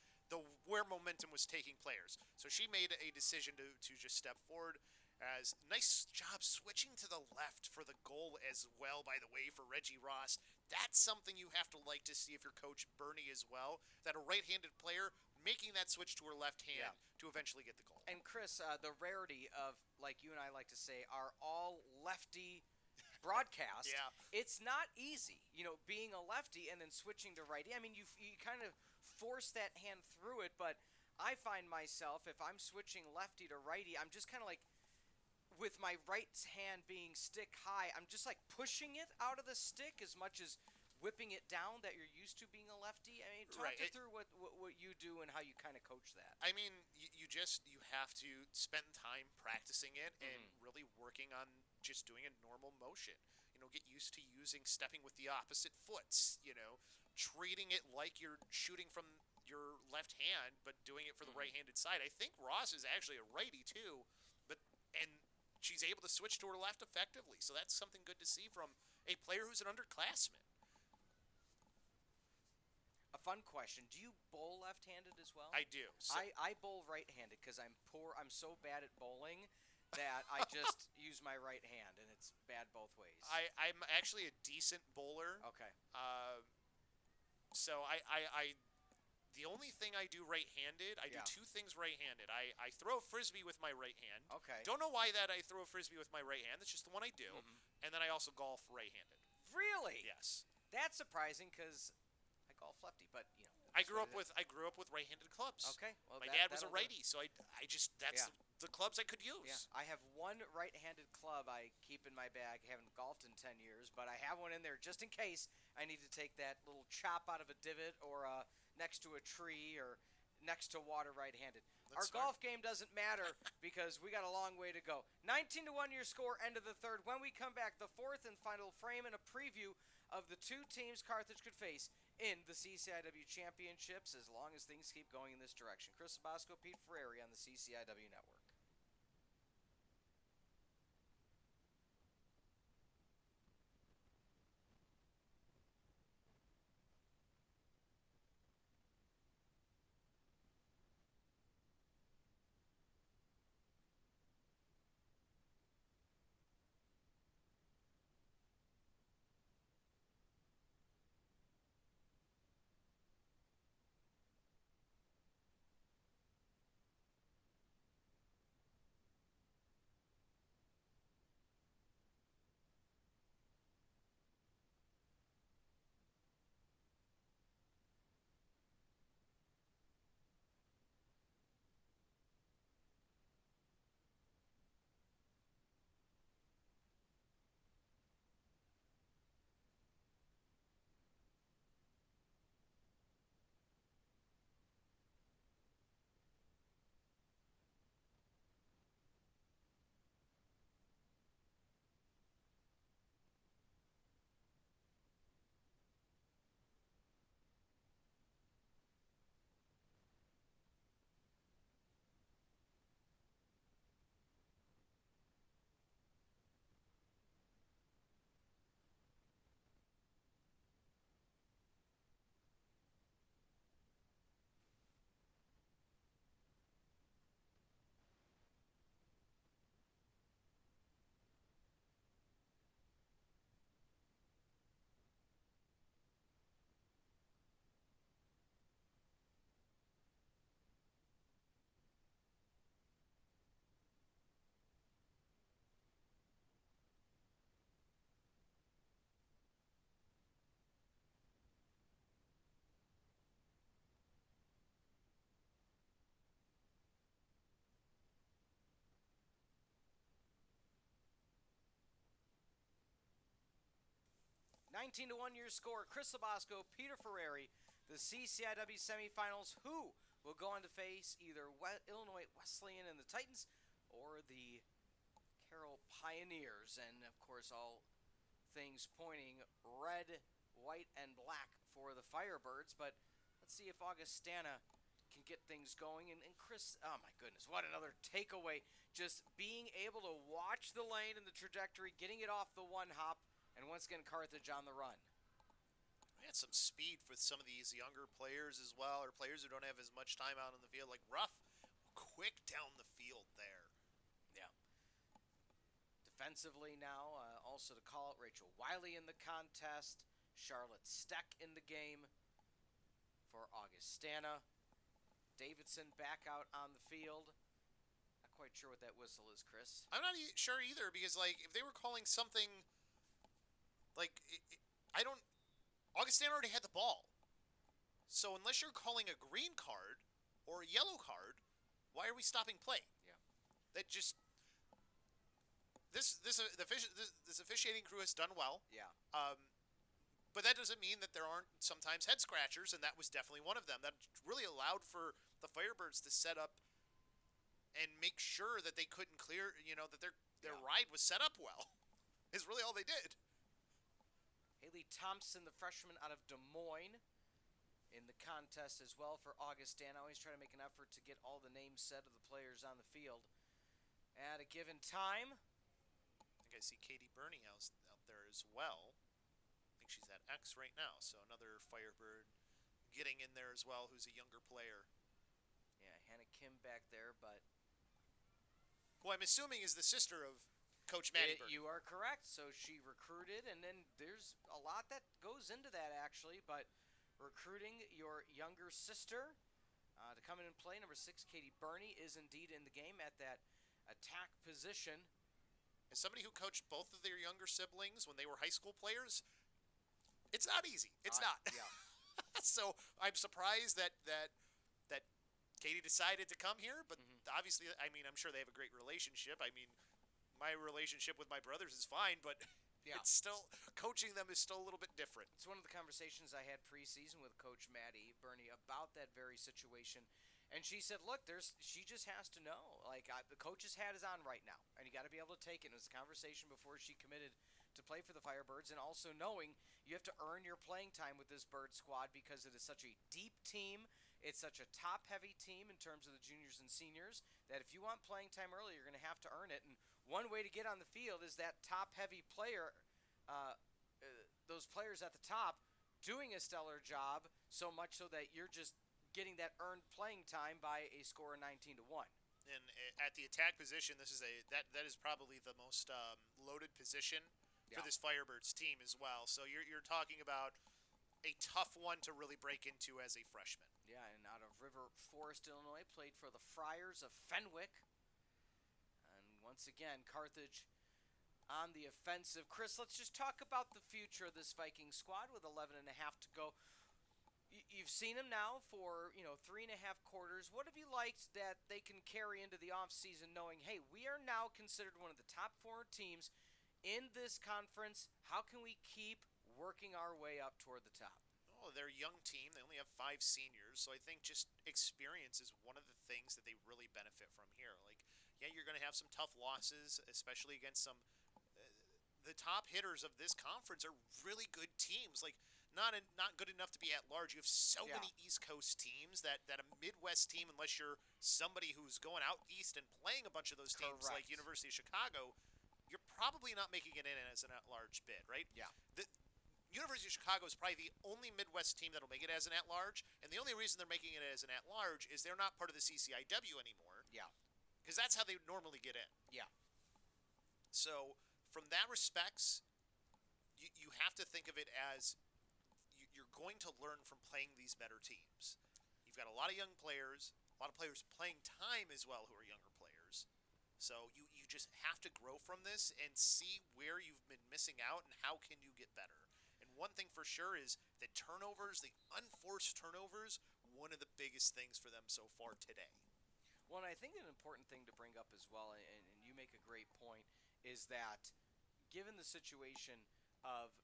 where momentum was taking players. So she made a decision to just step forward. As nice job switching to the left for the goal as well, by the way, for Reggie Ross. That's something you have to like to see if you're Coach Bernie as well, that a right-handed player making that switch to her left hand to eventually get the goal. And Chris, the rarity of, like you and I like to say, our all lefty broadcast. Yeah. It's not easy, being a lefty and then switching to righty. I mean, you kind of force that hand through it, but I find myself, if I'm switching lefty to righty, I'm just kind of like, with my right hand being stick high, I'm just like pushing it out of the stick as much as whipping it down that you're used to being a lefty. I mean, talk us through what you do and how you kind of coach that. I mean, you have to spend time practicing it and really working on just doing a normal motion. Get used to stepping with the opposite foot, treating it like you're shooting from your left hand, but doing it for the right-handed side. I think Ross is actually a righty too, and she's able to switch to her left effectively. So that's something good to see from a player who's an underclassman. A fun question. Do you bowl left-handed as well? I do. So I bowl right-handed because I'm poor. I'm so bad at bowling that I just use my right hand, and it's bad both ways. I'm actually a decent bowler. Okay. So the only thing I do right-handed, I do two things right-handed. I throw a frisbee with my right hand. Okay. Don't know why that I throw a frisbee with my right hand. That's just the one I do. And then I also golf right-handed. Really? Yes. That's surprising because I golf lefty, but I grew up with right-handed clubs. Okay. Well, my dad was a righty, so I just that's the clubs I could use. Yeah. I have one right-handed club I keep in my bag. I haven't golfed in 10 years, but I have one in there just in case I need to take that little chop out of a divot or next to a tree or next to water right-handed. Our golf game doesn't matter because we got a long way to go. 19-1 your score, end of the third. When we come back, the fourth and final frame and a preview of the two teams Carthage could face in the CCIW championships as long as things keep going in this direction. Chris LoBosco, Pete Ferreri on the CCIW Network. 19-1 your score. Chris LoBosco, Peter Ferreri, the CCIW semifinals. Who will go on to face either Illinois Wesleyan and the Titans or the Carroll Pioneers? And, of course, all things pointing red, white, and black for the Firebirds. But let's see if Augustana can get things going. And Chris, oh, my goodness, what another takeaway. Just being able to watch the lane and the trajectory, getting it off the one hop, and once again, Carthage on the run. And some speed for some of these younger players as well, or players who don't have as much time out on the field. Like Ruff, quick down the field there. Yeah. Defensively now, also to call out Rachel Wiley in the contest. Charlotte Steck in the game for Augustana. Davidson back out on the field. Not quite sure what that whistle is, Chris. I'm not sure either, because like if they were calling something like I don't. Augustana already had the ball, so unless you're calling a green card or a yellow card, why are we stopping play? Yeah. That just this officiating crew has done well. Yeah. But that doesn't mean that there aren't sometimes head scratchers, and that was definitely one of them. That really allowed for the Firebirds to set up and make sure that they couldn't clear, that their ride was set up well. Is really all they did. Haley Thompson, the freshman out of Des Moines, in the contest as well for Augustana. Always try to make an effort to get all the names said of the players on the field. At a given time, I think I see Katie Burney out there as well. I think she's at X right now, so another Firebird getting in there as well, who's a younger player. yeah, Hannah Kim back there, but Who I'm assuming is the sister of Coach Maddie Burney. you are correct. So she recruited, and then there's a lot that goes into that actually, but recruiting your younger sister to come in and play. Number 6, Katie Burney, is indeed in the game at that attack position. As somebody who coached both of their younger siblings when they were high school players, it's not easy. It's not. Yeah. So I'm surprised that Katie decided to come here, but obviously, I mean, I'm sure they have a great relationship. I mean, my relationship with my brothers is fine, but Yeah. it's still, coaching them is still a little bit different. It's one of the conversations I had preseason with Coach Maddie Burney about that very situation. And she said, look, she just has to know. Like, the coach's hat is on right now, and you got to be able to take it. It was a conversation before she committed to play for the Firebirds, and also knowing you have to earn your playing time with this Bird squad because it is such a deep team. It's such a top-heavy team in terms of the juniors and seniors that if you want playing time early, you're going to have to earn it. And one way to get on the field is that top-heavy player, those players at the top, doing a stellar job so much so that you're just getting that earned playing time by a score of 19-1. And at the attack position, this is that is probably the most loaded position for this Firebirds team as well. So you're talking about a tough one to really break into as a freshman. Yeah, and out of River Forest, Illinois, played for the Friars of Fenwick. And once again, Carthage on the offensive. Chris, let's just talk about the future of this Viking squad with 11 and a half to go. You've seen them now for, 3.5 quarters. What have you liked that they can carry into the offseason knowing, hey, we are now considered one of the top 4 teams in this conference. How can we keep working our way up toward the top? Oh, they're a young team. They only have 5 seniors, so I think just experience is one of the things that they really benefit from here. Like, yeah, you're going to have some tough losses, especially against some the top hitters of this conference are really good teams. Like, not good enough to be at large. You have so many East Coast teams that a Midwest team, unless you're somebody who's going out east and playing a bunch of those teams like University of Chicago, you're probably not making it in as an at-large bid, right? Yeah. The University of Chicago is probably the only Midwest team that'll make it as an at-large, and the only reason they're making it as an at-large is they're not part of the CCIW anymore. Yeah. Because that's how they normally get in. Yeah. So, from that respects, you have to think of it as you're going to learn from playing these better teams. You've got a lot of young players, a lot of players playing time as well who are younger players. So you just have to grow from this and see where you've been missing out and how can you get better. And one thing for sure is that turnovers, the unforced turnovers, one of the biggest things for them so far today. Well, and I think an important thing to bring up as well, and you make a great point, is that given the situation of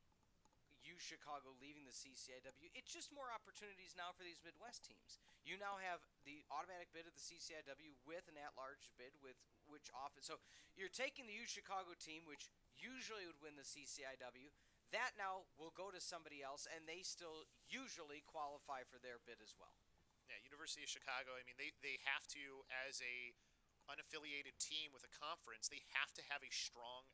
Chicago leaving the CCIW, it's just more opportunities now for these Midwest teams. You now have the automatic bid of the CCIW with an at-large bid, with which often. So you're taking the Chicago team, which usually would win the CCIW. That now will go to somebody else, and they still usually qualify for their bid as well. Yeah, University of Chicago, I mean, they have to, as a unaffiliated team with a conference, they have to have a strong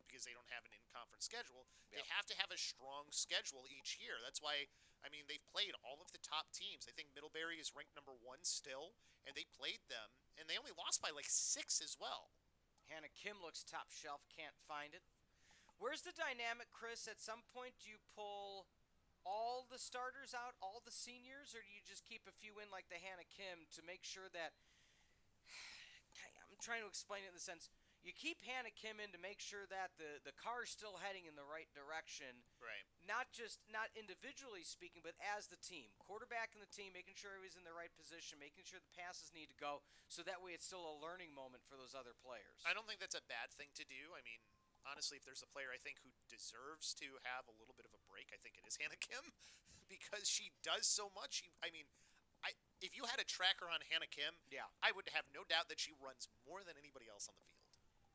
because they don't have an in-conference schedule. Yep. They have to have a strong schedule each year. That's why, I mean, they've played all of the top teams. I think Middlebury is ranked number 1 still, and they played them, and they only lost by like 6 as well. Hannah Kim looks top shelf, can't find it. Where's the dynamic, Chris? At some point, do you pull all the starters out, all the seniors, or do you just keep a few in like the Hannah Kim to make sure that I'm trying to explain it in the sense you keep Hannah Kim in to make sure that the car's still heading in the right direction. Right. Not individually speaking, but as the team. Quarterback in the team, making sure he was in the right position, making sure the passes need to go, so that way it's still a learning moment for those other players. I don't think that's a bad thing to do. I mean, honestly, if there's a player I think who deserves to have a little bit of a break, I think it is Hannah Kim because she does so much. If you had a tracker on Hannah Kim, Yeah. I would have no doubt that she runs more than anybody else on the field.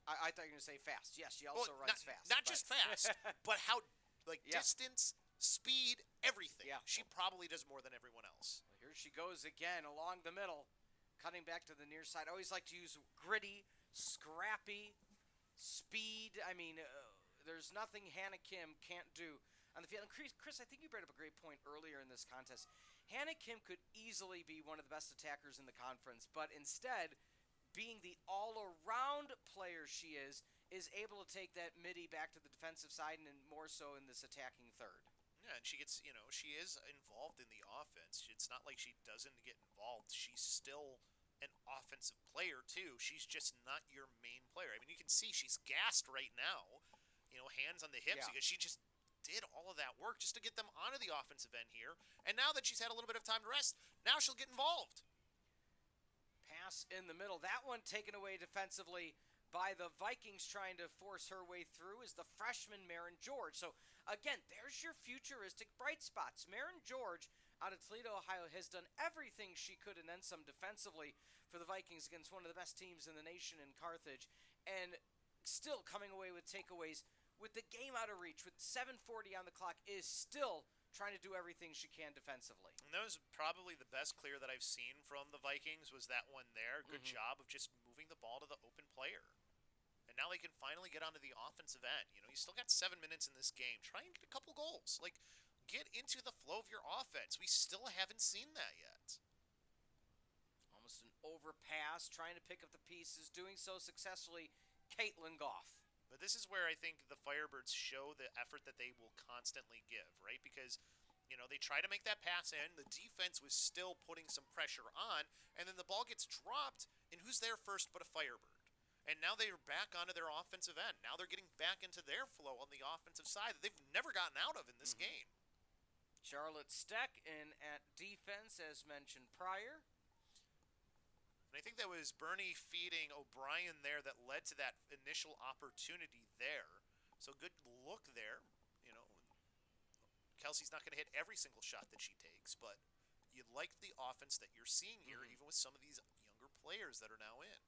I thought you were going to say fast. Yes, she also runs fast. Not just fast, but how, Yeah. distance, speed, everything. Yeah. She probably does more than everyone else. Well, here she goes again along the middle, cutting back to the near side. I always like to use gritty, scrappy, speed. I mean, there's nothing Hannah Kim can't do on the field. And Chris, I think you brought up a great point earlier in this contest. Hannah Kim could easily be one of the best attackers in the conference, but instead, being the all-around player she is able to take that midi back to the defensive side and more so in this attacking third. Yeah, and she gets, she is involved in the offense. It's not like she doesn't get involved. She's still an offensive player, too. She's just not your main player. I mean, you can see she's gassed right now, hands on the hips, Yeah. because she just did all of that work just to get them onto the offensive end here. And now that she's had a little bit of time to rest, now she'll get involved. Pass in the middle. That one taken away defensively by the Vikings, trying to force her way through is the freshman Marin George. So, again, there's your futuristic bright spots. Marin George out of Toledo, Ohio, has done everything she could and then some defensively for the Vikings against one of the best teams in the nation in Carthage, and still coming away with takeaways with the game out of reach, with 7:40 on the clock, is still trying to do everything she can defensively. And that was probably the best clear that I've seen from the Vikings, was that one there. Good job of just moving the ball to the open player. And now they can finally get onto the offensive end. You still got 7 minutes in this game. Try and get a couple goals. Get into the flow of your offense. We still haven't seen that yet. Almost an overpass, trying to pick up the pieces, doing so successfully, Caitlin Goff. But this is where I think the Firebirds show the effort that they will constantly give, right? Because, they try to make that pass in. The defense was still putting some pressure on, and then the ball gets dropped, and who's there first but a Firebird? And now they're back onto their offensive end. Now they're getting back into their flow on the offensive side that they've never gotten out of in this game. Charlotte Steck in at defense, as mentioned prior. And I think that was Bernie feeding O'Brien there that led to that initial opportunity there. So good look there. Kelsey's not going to hit every single shot that she takes, but you like the offense that you're seeing here, even with some of these younger players that are now in.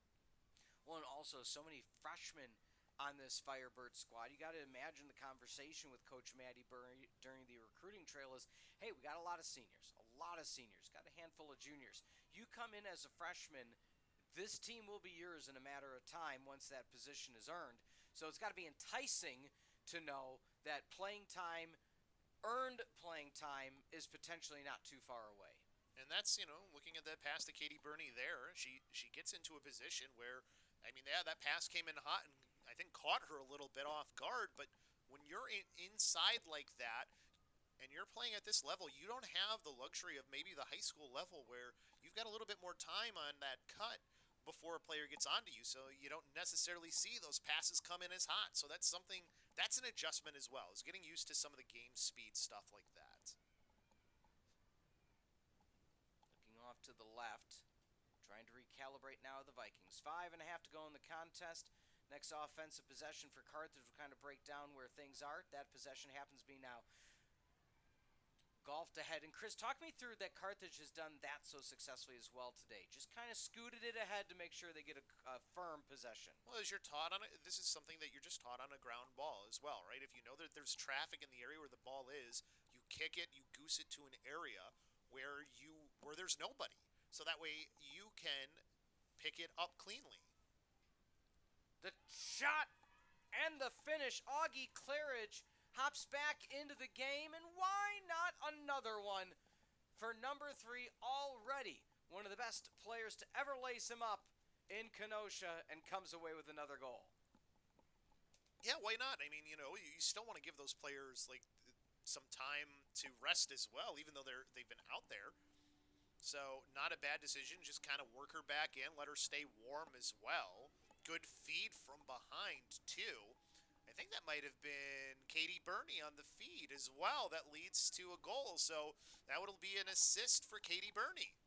Well, and also so many freshmen on this Firebird squad. You got to imagine the conversation with Coach Maddie Burry during the recruiting trail is, hey, we got a lot of seniors, got a handful of juniors. You come in as a freshman, this team will be yours in a matter of time once that position is earned. So it's got to be enticing to know that earned playing time is potentially not too far away. And that's, looking at that pass to Katie Burney there, she gets into a position where, that pass came in hot and I think caught her a little bit off guard, but when you're inside like that and you're playing at this level, you don't have the luxury of maybe the high school level where you've got a little bit more time on that cut before a player gets onto you, so you don't necessarily see those passes come in as hot. So that's an adjustment as well, is getting used to some of the game speed stuff like that. Looking off to the left, trying to recalibrate now the Vikings. 5.5 to go in the contest. Next offensive possession for Carthage will kind of break down where things are. That possession happens to be now golfed ahead. And Chris, talk me through that Carthage has done that so successfully as well today. Just kind of scooted it ahead to make sure they get a firm possession. Well, as you're taught on it, this is something that you're just taught on a ground ball as well, right? If you know that there's traffic in the area where the ball is, you kick it, you goose it to an area where there's nobody. So that way you can pick it up cleanly. The shot And the finish, Augie Claridge hops back into the game, and why not another one for number 3 already? One of the best players to ever lace him up in Kenosha, and comes away with another goal. Yeah, why not? I mean, you still want to give those players some time to rest as well, even though they've been out there. So not a bad decision. Just kind of work her back in, let her stay warm as well. Good feed from behind too. I think that might have been Katie Burney on the feed as well. That leads to a goal. So that would be an assist for Katie Burney.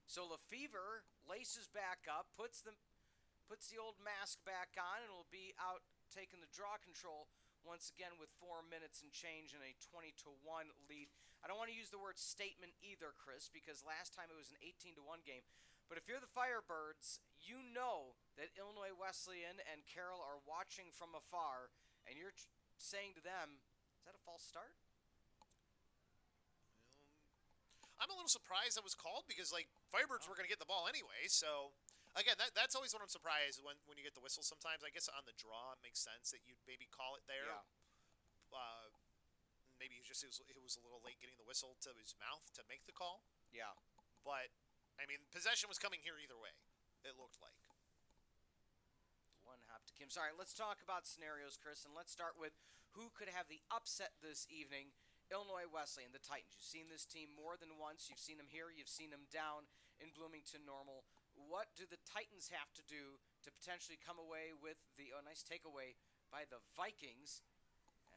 So Lefevre laces back up, puts the old mask back on, and will be out taking the draw control once again with 4 minutes and change and a 20-1 lead. I don't want to use the word statement either, Chris, because last time it was an 18-1 game. But if you're the Firebirds, you know that Illinois Wesleyan and Carroll are watching from afar, and you're saying to them, is that a false start? I'm a little surprised that was called because, Firebirds were going to get the ball anyway. So, again, that's always when I'm surprised when you get the whistle sometimes. I guess on the draw it makes sense that you'd maybe call it there. Yeah. Maybe it was a little late getting the whistle to his mouth to make the call. Yeah. But, I mean, possession was coming here either way, it looked like. One hop to Kim's. All right, let's talk about scenarios, Chris, and let's start with who could have the upset this evening. Illinois Wesleyan, the Titans. You've seen this team more than once. You've seen them here. You've seen them down in Bloomington Normal. What do the Titans have to do to potentially come away with the nice takeaway by the Vikings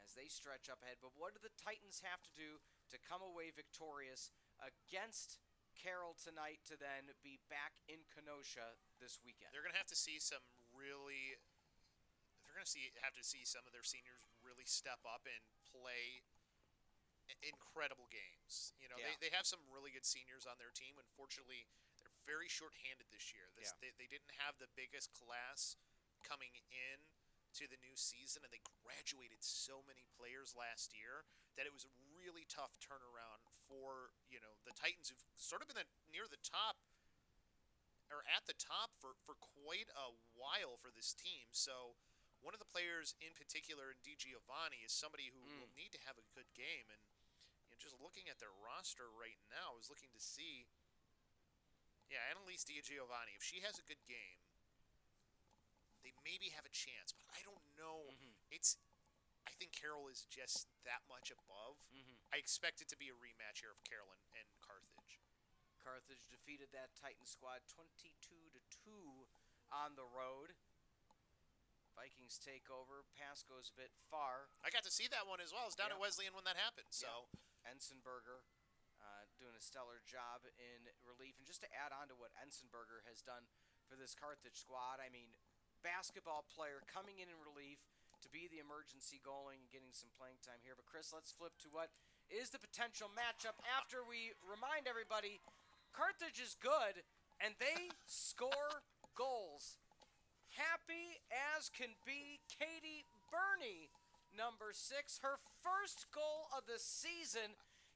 as they stretch up ahead? But what do the Titans have to do to come away victorious against Carroll tonight to then be back in Kenosha this weekend? They're going to have to see some really. They're going to have to see some of their seniors really step up and play incredible games. They have some really good seniors on their team. Unfortunately, they're very short-handed this year. They didn't have the biggest class coming in to the new season, and they graduated so many players last year that it was a really tough turnaround for the Titans, who've sort of been near the top or at the top for quite a while for this team. So one of the players in particular in DiGiovanni is somebody who will need to have a good game. And just looking at their roster right now, I was looking to see, Annalise DiGiovanni, if she has a good game, they maybe have a chance. But I don't know. I think Carroll is just that much above. I expect it to be a rematch here of Carroll and Carthage. Carthage defeated that Titan squad 22-2 on the road. Vikings take over. Pass goes a bit far. I got to see that one as well. I was down at Wesleyan when that happened. So Ensenberger doing a stellar job in relief. And just to add on to what Ensenberger has done for this Carthage squad, I mean, basketball player coming in relief to be the emergency goaling and getting some playing time here. But Chris, let's flip to what is the potential matchup after we remind everybody Carthage is good and they score goals. Happy as can be, Katie Burney, number 6. Her first goal of the season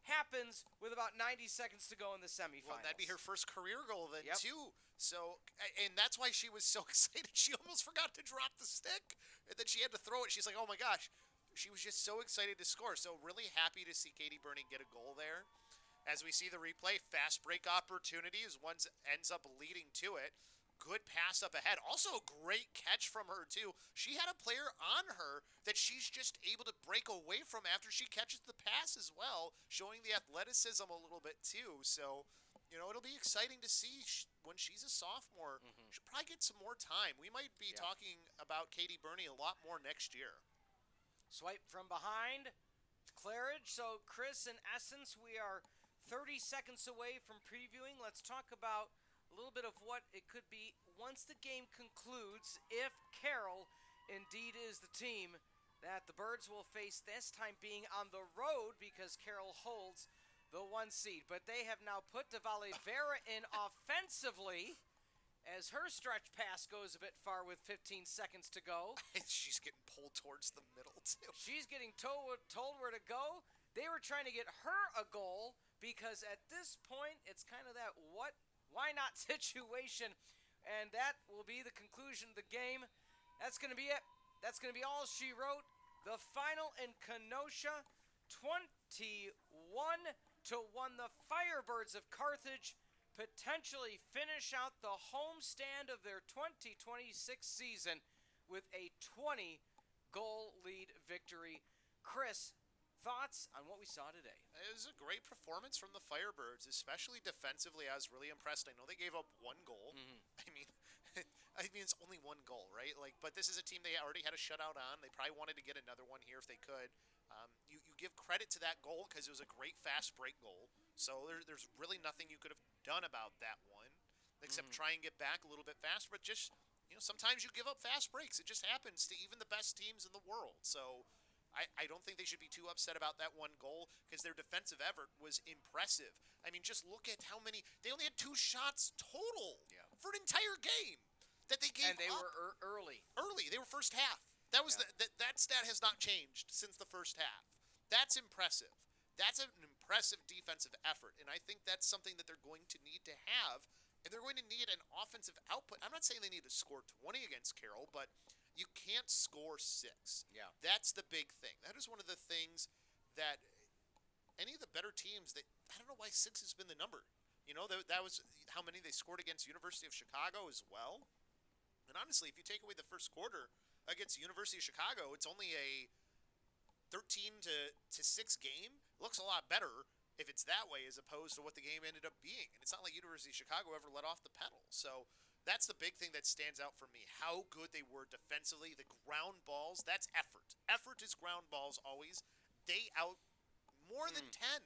happens with about 90 seconds to go in the semifinals. Well, that'd be her first career goal then, too. So, and that's why she was so excited. She almost forgot to drop the stick, and then she had to throw it. She's like, oh my gosh. She was just so excited to score. So really happy to see Katie Burney get a goal there. As we see the replay, fast break opportunities. One ends up leading to it. Good pass up ahead. Also a great catch from her, too. She had a player on her that she's just able to break away from after she catches the pass as well, showing the athleticism a little bit, too. So, it'll be exciting to see when she's a sophomore. She'll probably get some more time. We might be talking about Katie Burney a lot more next year. Swipe from behind. Claridge. So, Chris, in essence, we are 30 seconds away from previewing. Let's talk about a little bit of what it could be once the game concludes, if Carroll indeed is the team that the Birds will face, this time being on the road because Carroll holds the 1 seed. But they have now put Devale Vera in offensively as her stretch pass goes a bit far with 15 seconds to go. She's getting pulled towards the middle, too. She's getting told where to go. They were trying to get her a goal because at this point, it's kind of that why not situation. And that will be the conclusion of the game. That's going to be it. That's going to be all she wrote. The final in Kenosha, 21-1. The Firebirds of Carthage potentially finish out the homestand of their 2026 season with a 20-goal lead victory. Chris, thoughts on what we saw today? It was a great performance from the Firebirds, especially defensively. I was really impressed. I know they gave up one goal. I mean, it's only one goal, right? But this is a team they already had a shutout on. They probably wanted to get another one here if they could. You give credit to that goal because it was a great fast break goal. So there's really nothing you could have done about that one except try and get back a little bit faster. But just, sometimes you give up fast breaks. It just happens to even the best teams in the world. So I don't think they should be too upset about that one goal because their defensive effort was impressive. I mean, just look at how many – they only had 2 shots total for an entire game that they gave up. And they were early. Early. They were first half. That was that stat has not changed since the first half. That's impressive. That's an impressive defensive effort, and I think that's something that they're going to need to have, and they're going to need an offensive output. I'm not saying they need to score 20 against Carroll, but you can't score 6. Yeah. That's the big thing. That is one of the things that any of the better teams that I don't know why 6 has been the number. That was how many they scored against University of Chicago as well. And honestly, if you take away the first quarter against University of Chicago, it's only a 13 to 6 game. It looks a lot better if it's that way as opposed to what the game ended up being. And it's not like University of Chicago ever let off the pedal. So that's the big thing that stands out for me, how good they were defensively. The ground balls, that's effort. Effort is ground balls always. They out more than 10.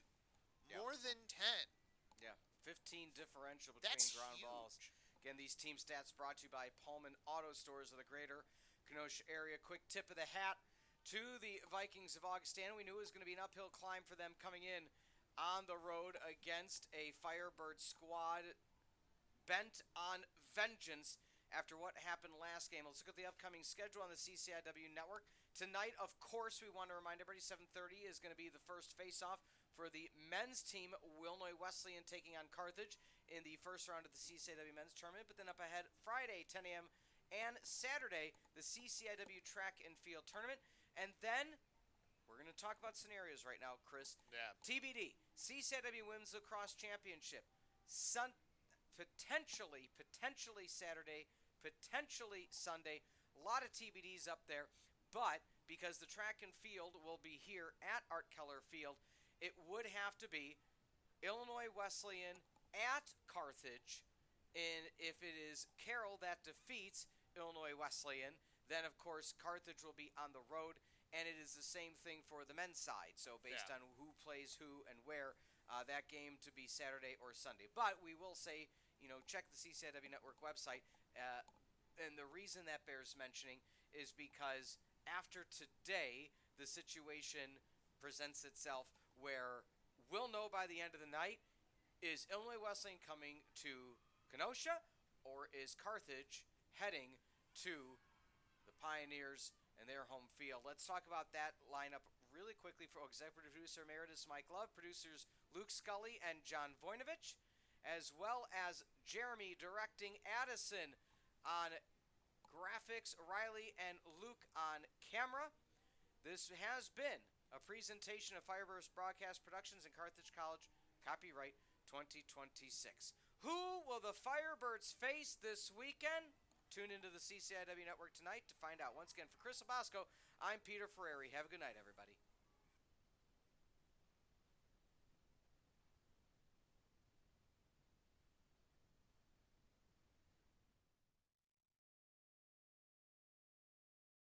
Yeah. More than 10. Yeah, 15 differential between That's ground huge. balls. Again, these team stats brought to you by Pullman Auto Stores of the greater Kenosha area. Quick tip of the hat to the Vikings of Augustana. We knew it was going to be an uphill climb for them coming in on the road against a Firebird squad bent on vengeance after what happened last game. Let's look at the upcoming schedule on the CCIW network. Tonight, of course, we want to remind everybody 7:30 is going to be the first face-off for the men's team, Illinois Wesleyan taking on Carthage in the first round of the CCIW men's tournament. But then up ahead, Friday, 10 a.m., and Saturday, the CCIW track and field tournament. And then we're going to talk about scenarios right now, Chris. Yeah. TBD, CCIW Women's Lacrosse Championship. Potentially Saturday, potentially Sunday. A lot of TBDs up there. But because the track and field will be here at Art Keller Field, it would have to be Illinois Wesleyan at Carthage. And if it is Carroll that defeats Illinois Wesleyan, then of course Carthage will be on the road, and it is the same thing for the men's side. So based on who plays who and where, that game to be Saturday or Sunday. But we will say, check the CCIW Network website, and the reason that bears mentioning is because after today, the situation presents itself where we'll know by the end of the night, is Illinois Wesleyan coming to Kenosha, or is Carthage heading to the Pioneers and their home field? Let's talk about that lineup really quickly for executive producer emeritus Mike Love, producers Luke Scully and John Voinovich, as well as Jeremy directing, Addison on graphics, Riley and Luke on camera. This has been a presentation of Firebirds Broadcast Productions and Carthage College, copyright 2026. Who will the Firebirds face this weekend? Tune into the CCIW Network tonight to find out. Once again, for Chris LoBosco, I'm Peter Ferreri. Have a good night, everybody.